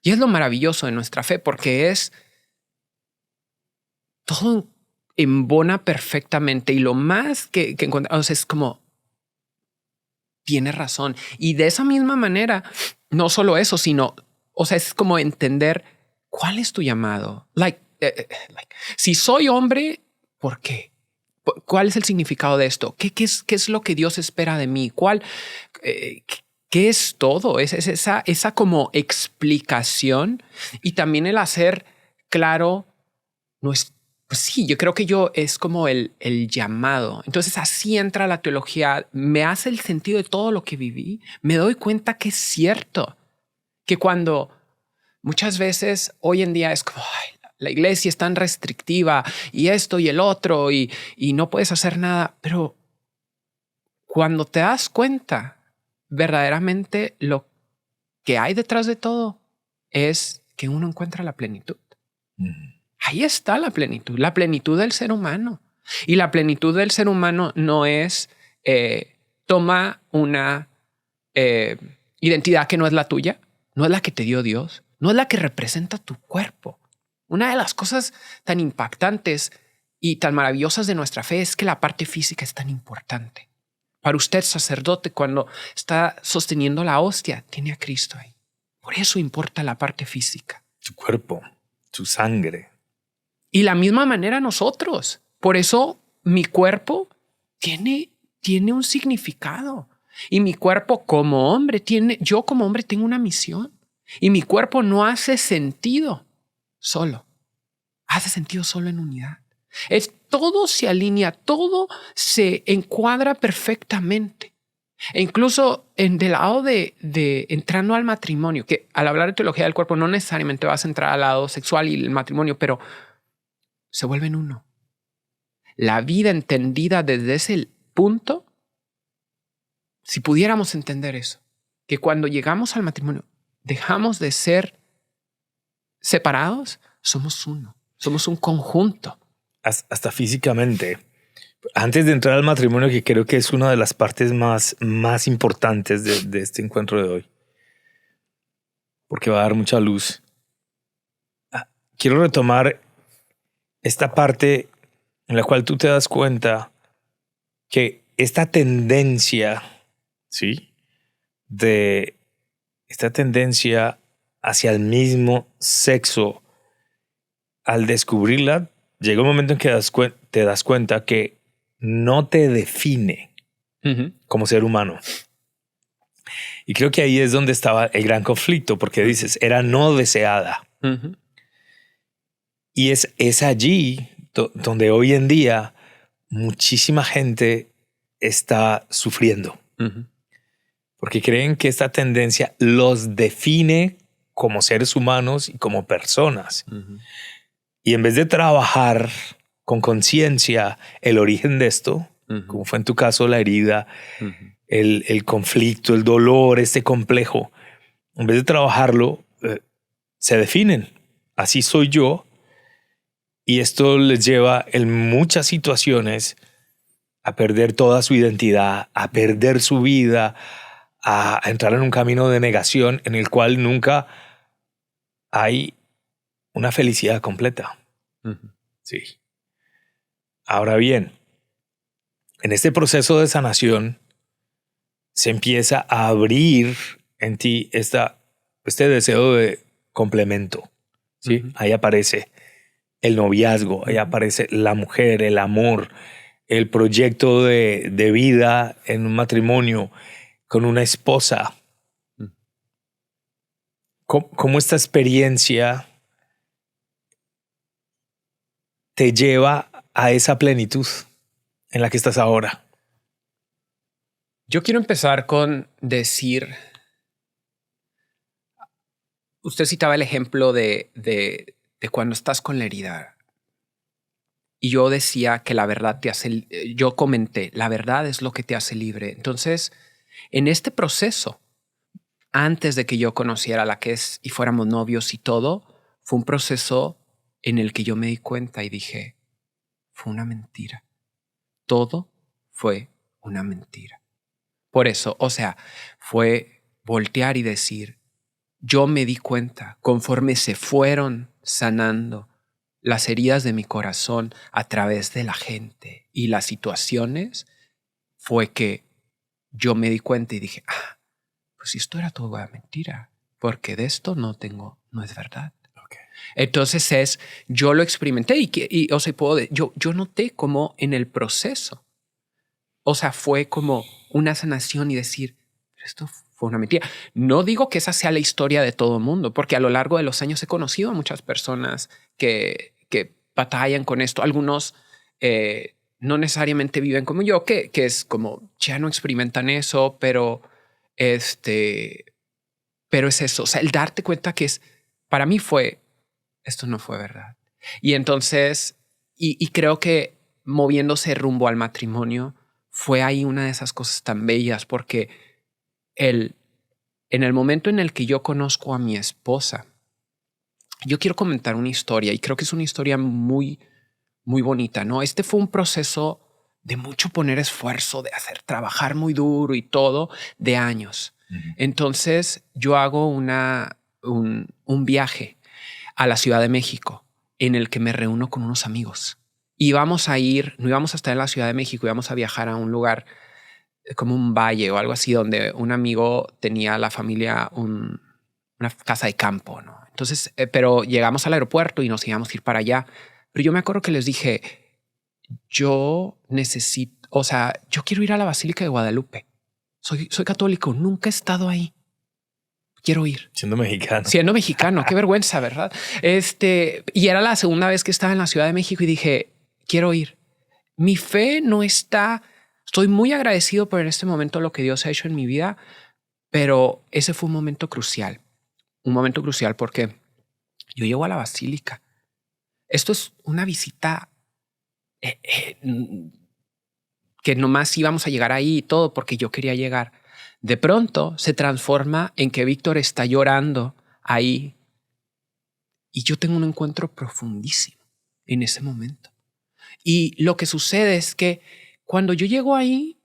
[SPEAKER 1] Y es lo maravilloso de nuestra fe, porque es todo embona perfectamente y lo más que encontramos es como tiene razón. Y de esa misma manera, no solo eso, sino, o sea, es como entender cuál es tu llamado. si soy hombre, ¿por qué? ¿Cuál es el significado de esto? ¿Qué es lo que Dios espera de mí? ¿Qué es todo? Es esa como explicación y también el hacer claro, pues sí, yo creo que es como el llamado. Entonces así entra la teología, me hace el sentido de todo lo que viví, me doy cuenta que es cierto, que cuando muchas veces hoy en día es como, ay, la iglesia es tan restrictiva y esto y el otro y no puedes hacer nada, pero cuando te das cuenta verdaderamente lo que hay detrás de todo es que uno encuentra la plenitud. Ahí está la plenitud del ser humano. Y la plenitud del ser humano no es toma una identidad que no es la tuya, no es la que te dio Dios, no es la que representa tu cuerpo. Una de las cosas tan impactantes y tan maravillosas de nuestra fe es que la parte física es tan importante. Para usted, sacerdote, cuando está sosteniendo la hostia, tiene a Cristo ahí. Por eso importa la parte física.
[SPEAKER 2] Tu cuerpo, tu sangre.
[SPEAKER 1] Y la misma manera nosotros. Por eso mi cuerpo tiene un significado. Y mi cuerpo como hombre yo como hombre tengo una misión. Y mi cuerpo no hace sentido solo. Hace sentido solo en unidad. Todo se alinea, todo se encuadra perfectamente. E incluso del lado de entrando al matrimonio, que al hablar de teología del cuerpo no necesariamente vas a entrar al lado sexual y el matrimonio, pero se vuelven uno. La vida entendida desde ese punto, si pudiéramos entender eso, que cuando llegamos al matrimonio dejamos de ser separados, somos uno, somos un conjunto.
[SPEAKER 2] Hasta físicamente. Antes de entrar al matrimonio, que creo que es una de las partes más importantes de este encuentro de hoy, porque va a dar mucha luz. Quiero retomar esta parte en la cual tú te das cuenta que esta tendencia, ¿sí? De esta tendencia hacia el mismo sexo, al descubrirla, llega un momento en que te das cuenta que no te define como ser humano. Y creo que ahí es donde estaba el gran conflicto, porque dices, era no deseada. Y es allí donde hoy en día muchísima gente está sufriendo. Porque creen que esta tendencia los define como seres humanos y como personas. Y en vez de trabajar con conciencia el origen de esto, como fue en tu caso la herida, el conflicto, el dolor, este complejo, en vez de trabajarlo, se definen. Así soy yo. Y esto les lleva en muchas situaciones a perder toda su identidad, a perder su vida, a entrar en un camino de negación en el cual nunca hay una felicidad completa. Sí. Ahora bien, en este proceso de sanación se empieza a abrir en ti este deseo de complemento. ¿Sí? Ahí aparece el noviazgo, ahí aparece la mujer, el amor, el proyecto de vida en un matrimonio con una esposa. ¿Cómo esta experiencia te lleva a esa plenitud en la que estás ahora?
[SPEAKER 1] Yo quiero empezar con decir, usted citaba el ejemplo de cuando estás con la herida. Y yo decía que la verdad yo comenté, la verdad es lo que te hace libre. Entonces, en este proceso, antes de que yo conociera a la que es y fuéramos novios y todo, fue un proceso en el que yo me di cuenta y dije, fue una mentira. Todo fue una mentira. Por eso, o sea, fue voltear y decir, yo me di cuenta conforme se fueron sanando las heridas de mi corazón a través de la gente y las situaciones, fue que yo me di cuenta y dije, pues esto era todo una mentira, porque de esto no es verdad. Okay. Entonces yo lo experimenté o sea, yo noté como en el proceso, o sea, fue como una sanación y decir, esto fue una mentira. No digo que esa sea la historia de todo el mundo, porque a lo largo de los años he conocido a muchas personas que batallan con esto. Algunos no necesariamente viven como yo, que es como ya no experimentan eso, pero es eso. O sea, el darte cuenta que para mí esto no fue verdad. Y entonces, y creo que moviéndose rumbo al matrimonio fue ahí una de esas cosas tan bellas, porque en el momento en el que yo conozco a mi esposa, yo quiero comentar una historia y creo que es una historia muy, muy bonita, ¿no? Este fue un proceso de mucho poner esfuerzo, de hacer trabajar muy duro y todo, de años. Entonces yo hago un viaje a la Ciudad de México en el que me reúno con unos amigos. Y vamos a ir, no íbamos a estar en la Ciudad de México, íbamos a viajar a un lugar como un valle o algo así, donde un amigo tenía la familia una casa de campo, ¿no? Entonces, pero llegamos al aeropuerto y nos íbamos a ir para allá. Pero yo me acuerdo que les dije, yo necesito, o sea, yo quiero ir a la Basílica de Guadalupe. Soy católico, nunca he estado ahí. Quiero ir.
[SPEAKER 2] Siendo mexicano.
[SPEAKER 1] Siendo mexicano, qué vergüenza, ¿verdad? Y era la segunda vez que estaba en la Ciudad de México y dije, quiero ir. Mi fe no está. Estoy muy agradecido por en este momento lo que Dios ha hecho en mi vida, pero ese fue un momento crucial. Un momento crucial porque yo llego a la Basílica. Esto es una visita que nomás íbamos a llegar ahí y todo porque yo quería llegar. De pronto se transforma en que Víctor está llorando ahí y yo tengo un encuentro profundísimo en ese momento. Y lo que sucede es que cuando yo llego ahí,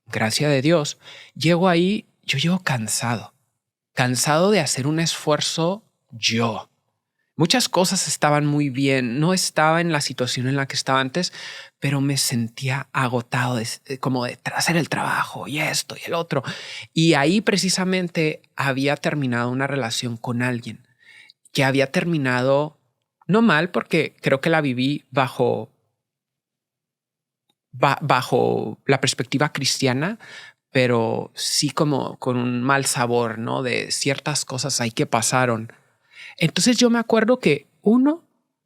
[SPEAKER 1] gracias a Dios, llego ahí, yo llego cansado de hacer un esfuerzo yo. Muchas cosas estaban muy bien, no estaba en la situación en la que estaba antes, pero me sentía agotado como de hacer el trabajo y esto y el otro. Y ahí precisamente había terminado una relación con alguien que había terminado no mal, porque creo que la viví bajo la perspectiva cristiana, pero sí como con un mal sabor, ¿no? De ciertas cosas ahí que pasaron. Entonces yo me acuerdo que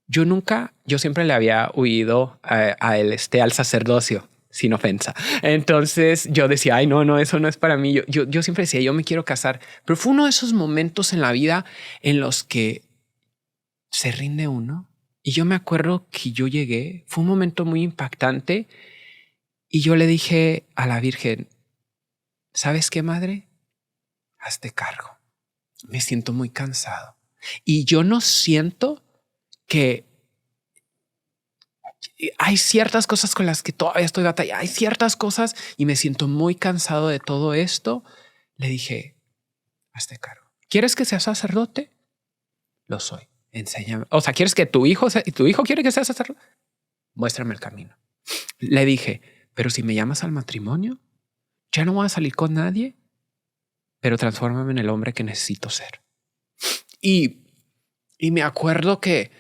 [SPEAKER 1] yo siempre le había huido al sacerdocio, sin ofensa. Entonces yo decía, ay, no, eso no es para mí. Yo siempre decía, yo me quiero casar, pero fue uno de esos momentos en la vida en los que se rinde uno. Y yo me acuerdo que yo llegué, fue un momento muy impactante y yo le dije a la Virgen, ¿sabes qué, madre? Hazte cargo. Me siento muy cansado. Y yo no siento que hay ciertas cosas con las que todavía estoy batallando. Hay ciertas cosas y me siento muy cansado de todo esto. Le dije, hazte cargo. ¿Quieres que sea sacerdote? Lo soy. Enséñame. O sea, ¿quieres que tu hijo quiere que sea sacerdote? Muéstrame el camino. Le dije, pero si me llamas al matrimonio, ya no voy a salir con nadie, pero transfórmame en el hombre que necesito ser. Y me acuerdo que,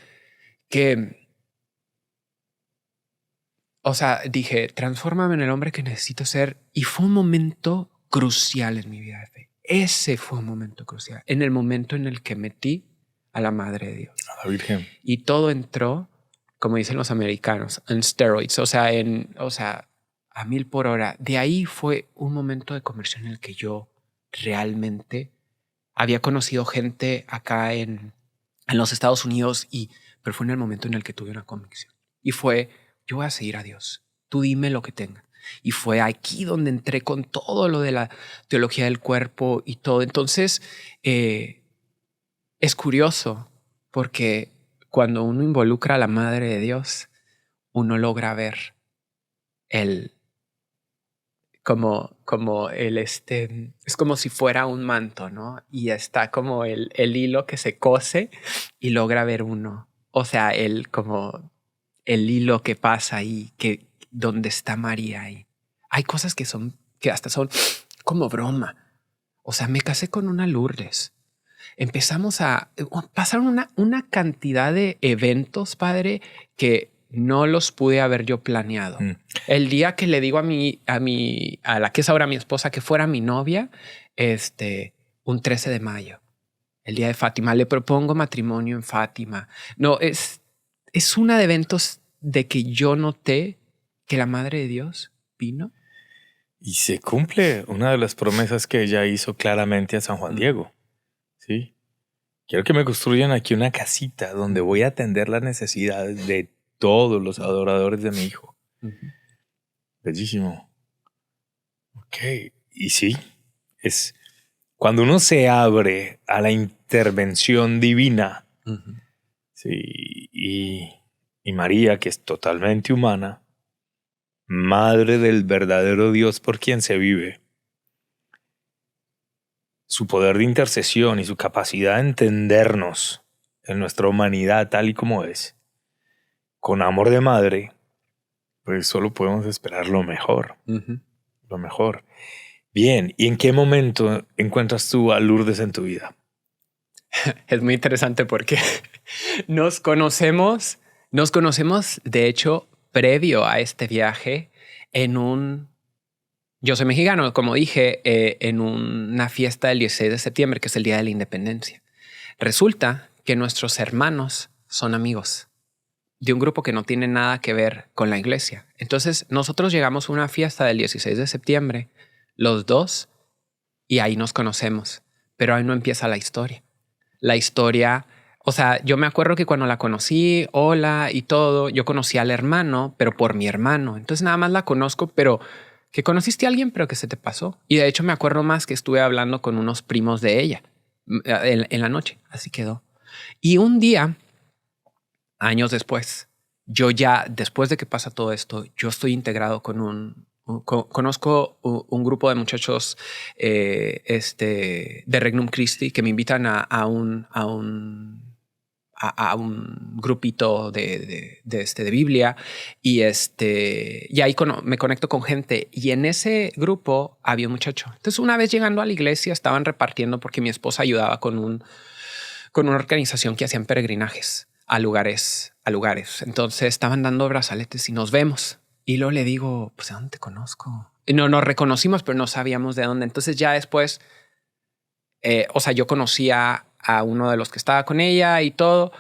[SPEAKER 1] o sea, dije, transfórmame en el hombre que necesito ser. Y fue un momento crucial en mi vida de fe. Ese fue un momento crucial. En el momento en el que metí a la Madre de Dios.
[SPEAKER 2] A la Virgen.
[SPEAKER 1] Y todo entró, como dicen los americanos, en steroids. O sea, a 1000 por hora. De ahí fue un momento de conversión en el que yo realmente había conocido gente acá en los Estados Unidos, pero fue en el momento en el que tuve una convicción. Y fue, yo voy a seguir a Dios. Tú dime lo que tenga. Y fue aquí donde entré con todo lo de la teología del cuerpo y todo. Entonces, es curioso porque cuando uno involucra a la Madre de Dios, uno logra ver es como si fuera un manto, ¿no? Y está como el hilo que se cose y logra ver uno. O sea, como el hilo que pasa ahí, donde está María ahí. Hay cosas que hasta son como broma. O sea, me casé con una Lourdes. empezamos a pasar una cantidad de eventos, padre, que no los pude haber yo planeado. El día que le digo a la que es ahora mi esposa, que fuera mi novia, un 13 de mayo, el día de Fátima, le propongo matrimonio en Fátima. No, es una de eventos de que yo noté que la Madre de Dios vino.
[SPEAKER 2] Y se cumple una de las promesas que ella hizo claramente a San Juan Diego. Sí. Quiero que me construyan aquí una casita donde voy a atender las necesidades de todos los adoradores de mi hijo. Bellísimo. Ok. Y sí, es cuando uno se abre a la intervención divina. Sí, y María, que es totalmente humana, madre del verdadero Dios por quien se vive, su poder de intercesión y su capacidad de entendernos en nuestra humanidad tal y como es, con amor de madre, pues solo podemos esperar lo mejor. Lo mejor. Bien, ¿y en qué momento encuentras tú a Lourdes en tu vida?
[SPEAKER 1] Es muy interesante porque nos conocemos, de hecho, previo a este viaje yo soy mexicano, como dije, en una fiesta del 16 de septiembre, que es el Día de la Independencia. Resulta que nuestros hermanos son amigos de un grupo que no tiene nada que ver con la iglesia. Entonces nosotros llegamos a una fiesta del 16 de septiembre, los dos, y ahí nos conocemos. Pero ahí no empieza la historia. La historia, o sea, yo me acuerdo que cuando la conocí, hola y todo, yo conocí al hermano, pero por mi hermano. Entonces nada más la conozco, pero que conociste a alguien, pero que se te pasó. Y de hecho me acuerdo más que estuve hablando con unos primos de ella en la noche. Así quedó. Y un día, años después, yo ya, después de que pasa todo esto, yo estoy integrado con conozco un grupo de muchachos de Regnum Christi que me invitan a un grupito de Biblia y ahí me conecto con gente y en ese grupo había un muchacho. Entonces una vez llegando a la iglesia estaban repartiendo porque mi esposa ayudaba con una organización que hacían peregrinajes a lugares. Entonces estaban dando brazaletes y nos vemos. Y luego le digo, pues, ¿de dónde te conozco? Y no nos reconocimos, pero no sabíamos de dónde. Entonces ya después, yo conocía a uno de los que estaba con ella y todo.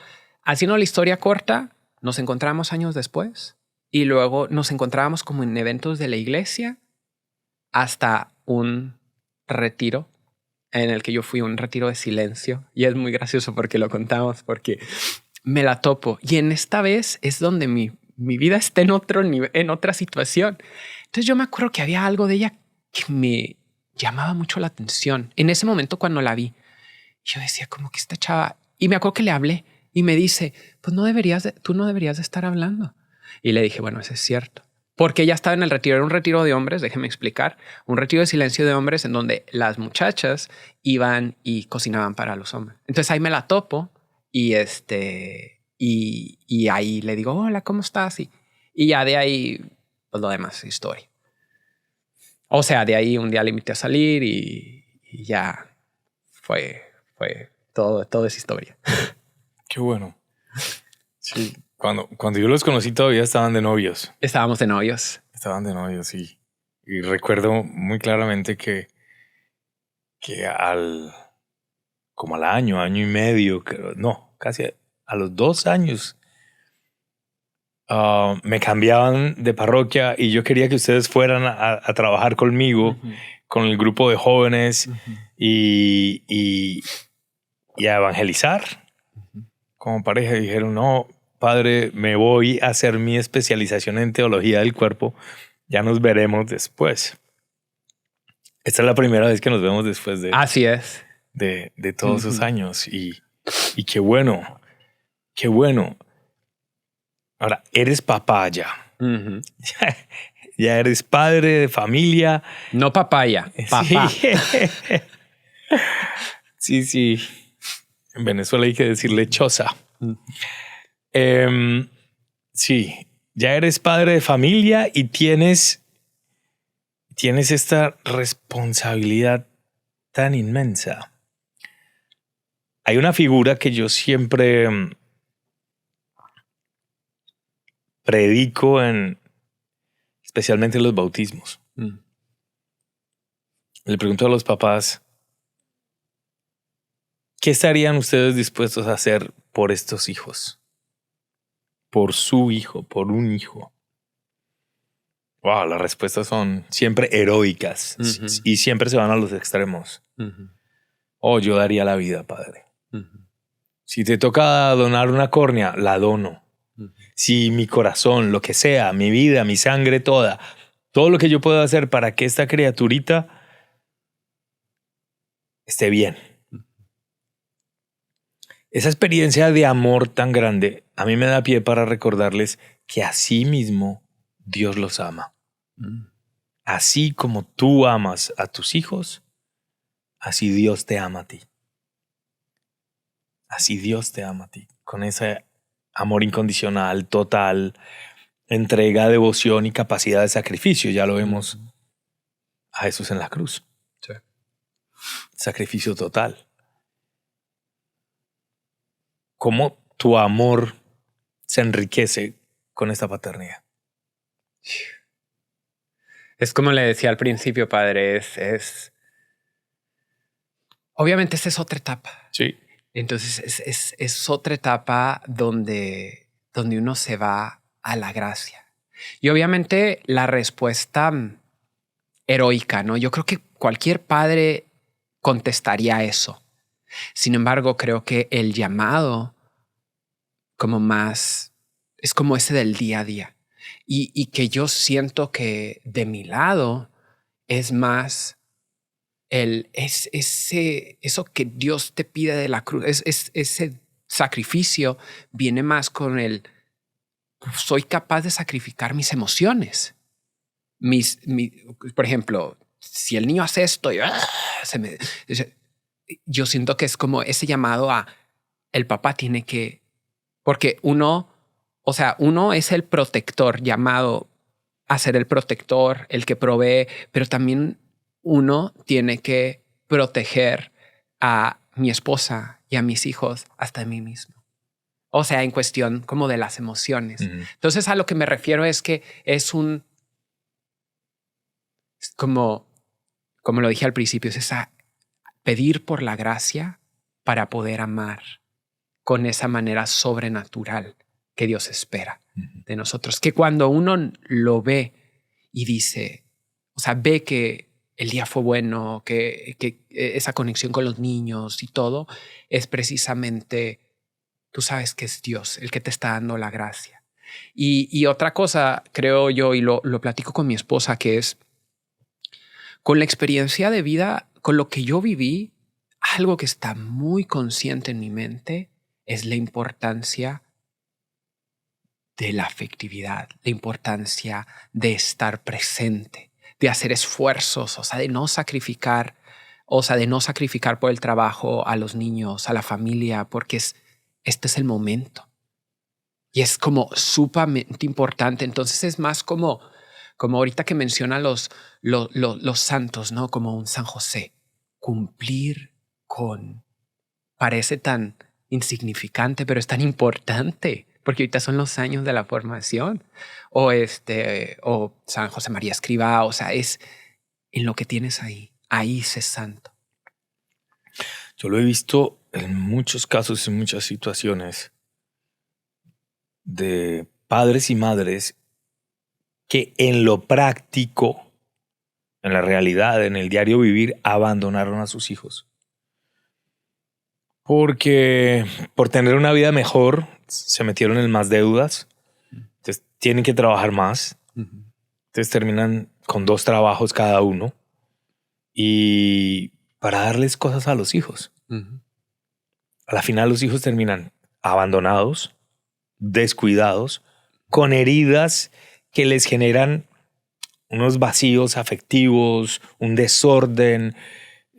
[SPEAKER 1] Haciendo la historia corta, nos encontramos años después y luego nos encontrábamos como en eventos de la iglesia hasta un retiro en el que yo fui, un retiro de silencio. Y es muy gracioso porque lo contamos, porque me la topo. Y en esta vez es donde mi vida está en otro nivel, en otra situación. Entonces yo me acuerdo que había algo de ella que me llamaba mucho la atención. En ese momento cuando la vi, yo decía como que esta chava... Y me acuerdo que le hablé y me dice, pues tú no deberías de estar hablando. Y le dije, bueno, eso es cierto. Porque ella estaba en el retiro, era un retiro de hombres, déjeme explicar, un retiro de silencio de hombres en donde las muchachas iban y cocinaban para los hombres. Entonces ahí me la topo y y ahí le digo, hola, ¿cómo estás? Y ya de ahí, pues lo demás es historia. O sea, de ahí un día le invité a salir y ya fue todo es historia.
[SPEAKER 2] Qué bueno. Sí, cuando yo los conocí todavía estaban de novios.
[SPEAKER 1] Estábamos de novios.
[SPEAKER 2] Estaban de novios, sí. Y recuerdo muy claramente que como al año y medio, casi a los 2 años, me cambiaban de parroquia y yo quería que ustedes fueran a trabajar conmigo, con el grupo de jóvenes y a evangelizar. Como pareja dijeron, no, padre, me voy a hacer mi especialización en teología del cuerpo. Ya nos veremos después. Esta es la primera vez que nos vemos después de...
[SPEAKER 1] Así es.
[SPEAKER 2] De todos esos años. Y qué bueno. Qué bueno. Ahora, eres papá ya. Ya eres padre de familia.
[SPEAKER 1] No papaya, papá.
[SPEAKER 2] Sí, sí. En Venezuela hay que decirle choza. Sí, ya eres padre de familia y tienes esta responsabilidad tan inmensa. Hay una figura que yo siempre predico especialmente en los bautismos. Le pregunto a los papás, ¿qué estarían ustedes dispuestos a hacer por estos hijos? Por su hijo, por un hijo. Wow, las respuestas son siempre heroicas y siempre se van a los extremos. Oh, yo daría la vida, padre. Si te toca donar una córnea, la dono. Si mi corazón, lo que sea, mi vida, mi sangre toda, todo lo que yo puedo hacer para que esta criaturita esté bien. Esa experiencia de amor tan grande a mí me da pie para recordarles que así mismo Dios los ama. Así como tú amas a tus hijos, así Dios te ama a ti. Así Dios te ama a ti. Con ese amor incondicional, total, entrega, devoción y capacidad de sacrificio. Ya lo vemos a Jesús en la cruz.
[SPEAKER 1] Sí.
[SPEAKER 2] Sacrificio total. ¿Cómo tu amor se enriquece con esta paternidad?
[SPEAKER 1] Es como le decía al principio, padre, obviamente esa es otra etapa.
[SPEAKER 2] Sí.
[SPEAKER 1] Entonces es otra etapa donde uno se va a la gracia. Y obviamente la respuesta heroica, ¿no? Yo creo que cualquier padre contestaría eso. Sin embargo, creo que el llamado como más es como ese del día a día. Y que yo siento que de mi lado es más eso que Dios te pide de la cruz, ese sacrificio viene más con soy capaz de sacrificar mis emociones. Por ejemplo, si el niño hace esto, yo siento que es como ese llamado a el papá tiene que, porque uno es el protector llamado a ser el protector, el que provee, pero también uno tiene que proteger a mi esposa y a mis hijos hasta de mí mismo. O sea, en cuestión como de las emociones. Entonces, a lo que me refiero es que es como lo dije al principio, es pedir por la gracia para poder amar con esa manera sobrenatural que Dios espera de nosotros. Que cuando uno lo ve y dice, o sea, ve que el día fue bueno, que esa conexión con los niños y todo, es precisamente, tú sabes que es Dios el que te está dando la gracia. Y otra cosa, creo yo, y lo platico con mi esposa, que es con la experiencia de vida, con lo que yo viví, algo que está muy consciente en mi mente es la importancia de la afectividad, la importancia de estar presente, de hacer esfuerzos, o sea, de no sacrificar por el trabajo a los niños, a la familia, porque este es el momento. Y es como sumamente importante. Entonces es más como ahorita que menciona los santos, ¿no? Como un San José. Cumplir parece tan insignificante, pero es tan importante, porque ahorita son los años de la formación. O San José María Escrivá, o sea, es en lo que tienes ahí sé santo.
[SPEAKER 2] Yo lo he visto en muchos casos, en muchas situaciones de padres y madres que en lo práctico, en la realidad, en el diario vivir, abandonaron a sus hijos. Porque por tener una vida mejor se metieron en más deudas, entonces tienen que trabajar más, entonces terminan con 2 trabajos cada uno y para darles cosas a los hijos. A la final los hijos terminan abandonados, descuidados, con heridas que les generan unos vacíos afectivos, un desorden,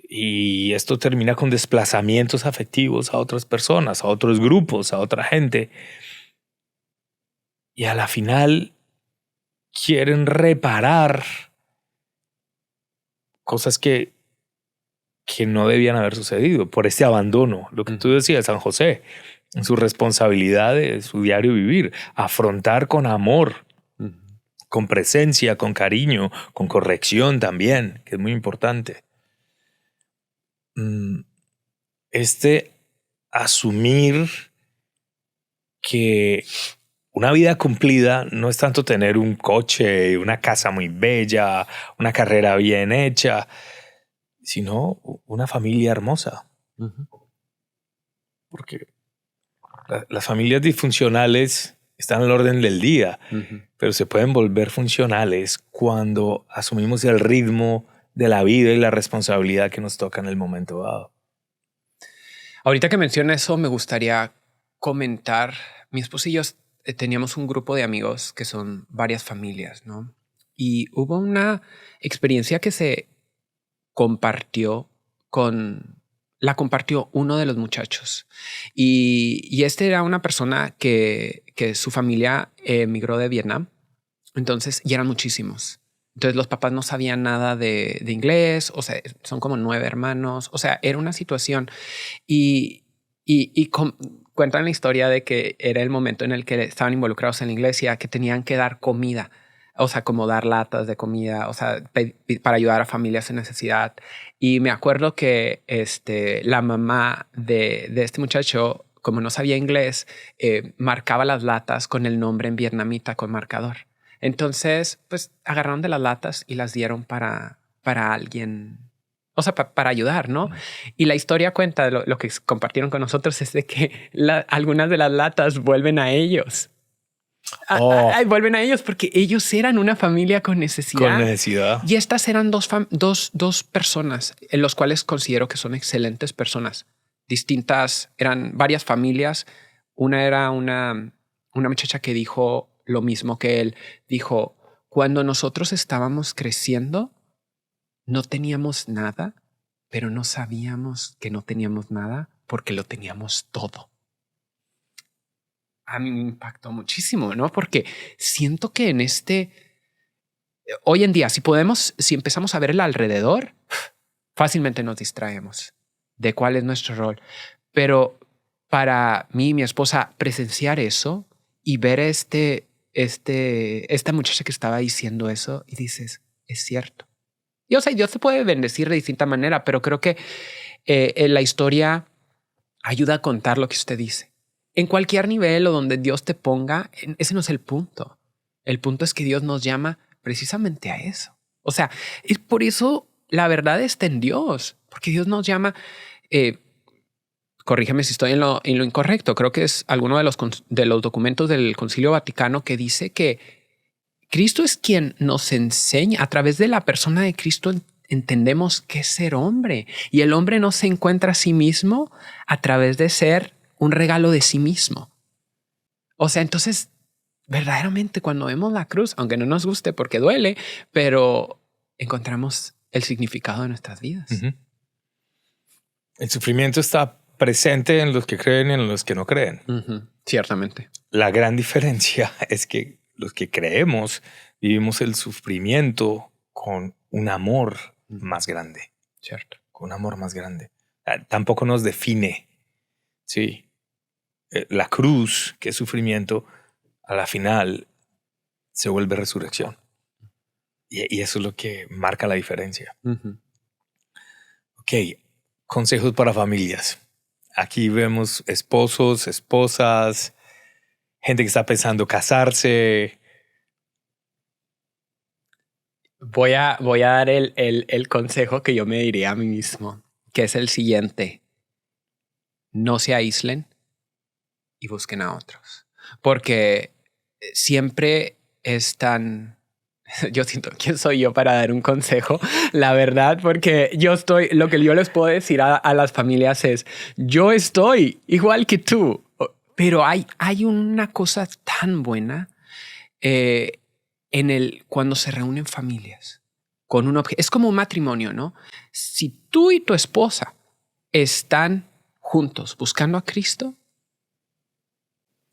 [SPEAKER 2] y esto termina con desplazamientos afectivos a otras personas, a otros grupos, a otra gente. Y a la final quieren reparar cosas que que no debían haber sucedido por este abandono. Lo que tú decías, San José, en su responsabilidad de su diario vivir, afrontar con amor, con presencia, con cariño, con corrección también, que es muy importante. Este asumir que una vida cumplida no es tanto tener un coche, una casa muy bella, una carrera bien hecha, sino una familia hermosa. Porque las familias disfuncionales están al orden del día, pero se pueden volver funcionales cuando asumimos el ritmo de la vida y la responsabilidad que nos toca en el momento dado.
[SPEAKER 1] Ahorita que menciona eso, me gustaría comentar, mi esposa y yo teníamos un grupo de amigos que son varias familias, ¿no? Y hubo una experiencia que se compartió la compartió uno de los muchachos. Y este era una persona que su familia emigró de Vietnam. Entonces, y eran muchísimos. Entonces los papás no sabían nada de inglés, o sea, son como 9 hermanos, o sea, era una situación. Y cuentan la historia de que era el momento en el que estaban involucrados en la iglesia, que tenían que dar comida, o sea, como dar latas de comida, o sea, para ayudar a familias en necesidad. Y me acuerdo que la mamá de este muchacho, como no sabía inglés, marcaba las latas con el nombre en vietnamita con marcador. Entonces, pues agarraron de las latas y las dieron para alguien, o sea, para ayudar, ¿no? Y la historia cuenta, lo que compartieron con nosotros es de que algunas de las latas vuelven a ellos. Vuelven a ellos porque ellos eran una familia con necesidad.
[SPEAKER 2] Con necesidad.
[SPEAKER 1] Y estas eran dos personas en los cuales considero que son excelentes personas. Distintas, eran varias familias. Una era una muchacha que dijo lo mismo que él. Dijo, cuando nosotros estábamos creciendo, no teníamos nada, pero no sabíamos que no teníamos nada porque lo teníamos todo. A mí me impactó muchísimo, ¿no? Porque siento que hoy en día, si empezamos a ver el alrededor, fácilmente nos distraemos de cuál es nuestro rol. Pero para mí y mi esposa presenciar eso y ver esta muchacha que estaba diciendo eso y dices, es cierto. Y o sea, Dios se puede bendecir de distinta manera, pero creo que la historia ayuda a contar lo que usted dice. En cualquier nivel o donde Dios te ponga, ese no es el punto. El punto es que Dios nos llama precisamente a eso. O sea, es por eso la verdad está en Dios, porque Dios nos llama. Corrígeme si estoy en lo incorrecto. Creo que es alguno de los documentos del Concilio Vaticano que dice que Cristo es quien nos enseña. A través de la persona de Cristo entendemos qué es ser hombre. Y el hombre no se encuentra a sí mismo a través de ser un regalo de sí mismo. O sea, entonces, verdaderamente cuando vemos la cruz, aunque no nos guste porque duele, pero encontramos el significado de nuestras vidas.
[SPEAKER 2] El sufrimiento está presente en los que creen y en los que no creen.
[SPEAKER 1] Ciertamente.
[SPEAKER 2] La gran diferencia es que los que creemos vivimos el sufrimiento con un amor más grande.
[SPEAKER 1] Cierto.
[SPEAKER 2] Con un amor más grande. Tampoco nos define. Sí. La cruz, que es sufrimiento, a la final se vuelve resurrección. Y eso es lo que marca la diferencia. Ok, consejos para familias. Aquí vemos esposos, esposas, gente que está pensando casarse.
[SPEAKER 1] Voy a dar el consejo que yo me diría a mí mismo, que es el siguiente. No se aíslen y busquen a otros. Porque siempre están... Yo siento, ¿quién soy yo para dar un consejo? La verdad, porque lo que yo les puedo decir a las familias es, yo estoy igual que tú, pero hay una cosa tan buena cuando se reúnen familias con un objetivo. Es como un matrimonio, ¿no? Si tú y tu esposa están juntos buscando a Cristo,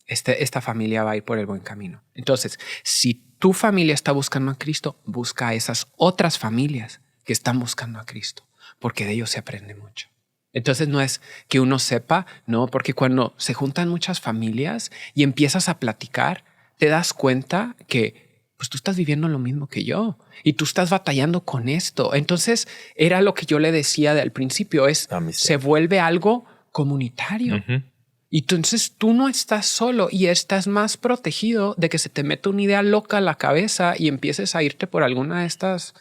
[SPEAKER 1] esta familia va a ir por el buen camino. Entonces, si tu familia está buscando a Cristo, busca a esas otras familias que están buscando a Cristo. porque de ellos se aprende mucho. Entonces no es que uno sepa, no, porque cuando se juntan muchas familias y empiezas a platicar, te das cuenta que pues tú estás viviendo lo mismo que yo y tú estás batallando con esto. Entonces era lo que yo le decía al principio, se vuelve algo comunitario. Y entonces tú no estás solo y estás más protegido de que se te meta una idea loca a la cabeza y empieces a irte por alguna de estas.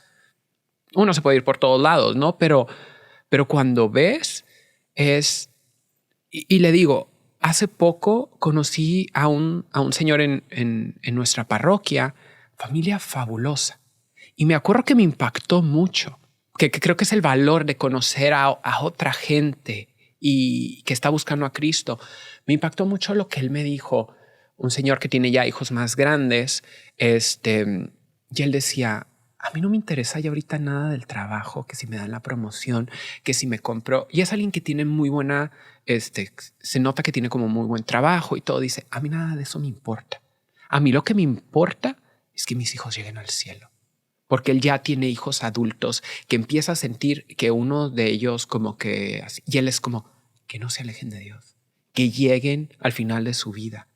[SPEAKER 1] Uno se puede ir por todos lados, ¿no? Pero cuando ves y le digo, hace poco conocí a un señor en nuestra parroquia, familia fabulosa. Y me acuerdo que me impactó mucho, que creo que es el valor de conocer a otra gente y que está buscando a Cristo. Me impactó mucho lo que él me dijo, un señor que tiene ya hijos más grandes, y él decía, a mí no me interesa ya ahorita nada del trabajo, que si me dan la promoción, que si me compro. Y es alguien que tiene muy buena, se nota que tiene como muy buen trabajo y todo. Dice, a mí nada de eso me importa. A mí lo que me importa es que mis hijos lleguen al cielo. Porque él ya tiene hijos adultos que empieza a sentir que uno de ellos como que... Y él es como, que no se alejen de Dios. Que lleguen al final de su vida.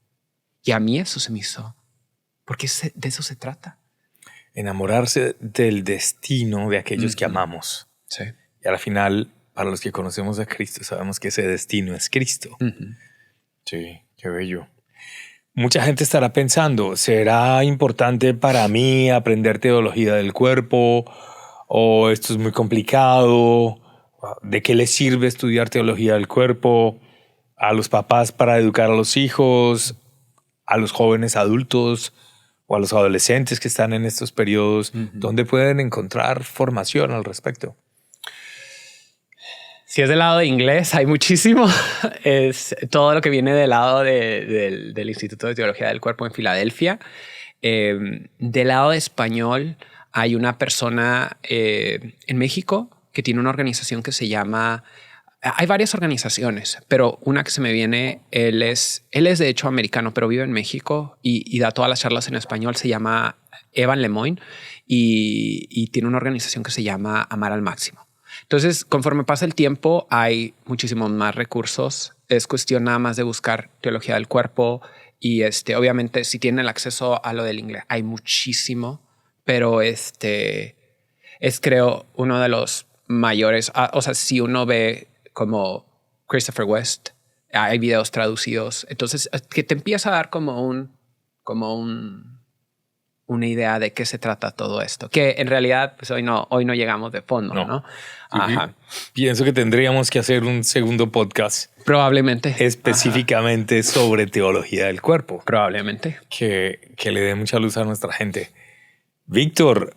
[SPEAKER 1] Y a mí eso se me hizo. Porque de eso se trata.
[SPEAKER 2] Enamorarse del destino de aquellos que amamos.
[SPEAKER 1] Sí.
[SPEAKER 2] Y al final, para los que conocemos a Cristo, sabemos que ese destino es Cristo. Sí, qué bello. Mucha gente estará pensando, ¿será importante para mí aprender teología del cuerpo? ¿O esto es muy complicado? ¿De qué les sirve estudiar teología del cuerpo? ¿A los papás para educar a los hijos? ¿A los jóvenes adultos? ¿O a los adolescentes que están en estos periodos? ¿Dónde pueden encontrar formación al respecto?
[SPEAKER 1] Si es del lado de inglés, hay muchísimo. Es todo lo que viene del lado del Instituto de Teología del Cuerpo en Filadelfia. Del lado de español, hay una persona en México que tiene una organización que se llama... Hay varias organizaciones, pero una que se me viene, él es de hecho americano, pero vive en México y da todas las charlas en español. Se llama Evan Lemoyne y tiene una organización que se llama Amar al Máximo. Entonces, conforme pasa el tiempo, hay muchísimos más recursos. Es cuestión nada más de buscar teología del cuerpo y obviamente si tienen el acceso a lo del inglés, hay muchísimo, pero es creo uno de los mayores. O sea, si uno ve como Christopher West, hay videos traducidos. Entonces, que te empieza a dar como una idea de qué se trata todo esto, que en realidad pues hoy no llegamos de fondo, ¿no?
[SPEAKER 2] Ajá. Pienso que tendríamos que hacer un segundo podcast.
[SPEAKER 1] Probablemente.
[SPEAKER 2] Específicamente sobre teología del cuerpo.
[SPEAKER 1] Probablemente.
[SPEAKER 2] Que le dé mucha luz a nuestra gente. Víctor,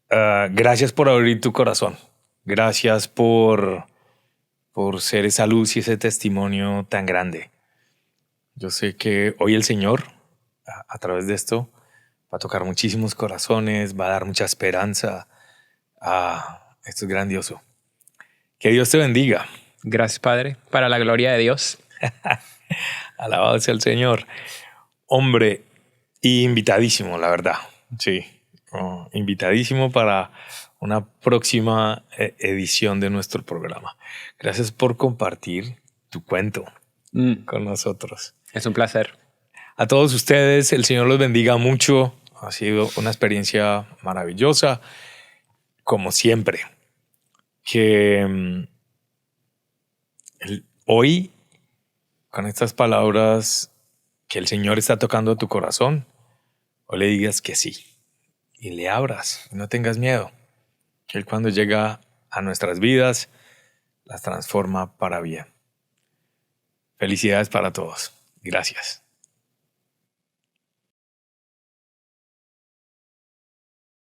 [SPEAKER 2] gracias por abrir tu corazón. Gracias por ser esa luz y ese testimonio tan grande. Yo sé que hoy el Señor, a través de esto, va a tocar muchísimos corazones, va a dar mucha esperanza. Esto es grandioso. Que Dios te bendiga.
[SPEAKER 1] Gracias, Padre, para la gloria de Dios.
[SPEAKER 2] Alabado sea el Señor. Hombre, invitadísimo, la verdad. Sí, invitadísimo para una próxima edición de nuestro programa. Gracias por compartir tu cuento con nosotros.
[SPEAKER 1] Es un placer.
[SPEAKER 2] A todos ustedes, el Señor los bendiga mucho. Ha sido una experiencia maravillosa, como siempre. Que hoy, con estas palabras que el Señor está tocando tu corazón, o le digas que sí y le abras y no tengas miedo. Que Él cuando llega a nuestras vidas, las transforma para bien. Felicidades para todos. Gracias.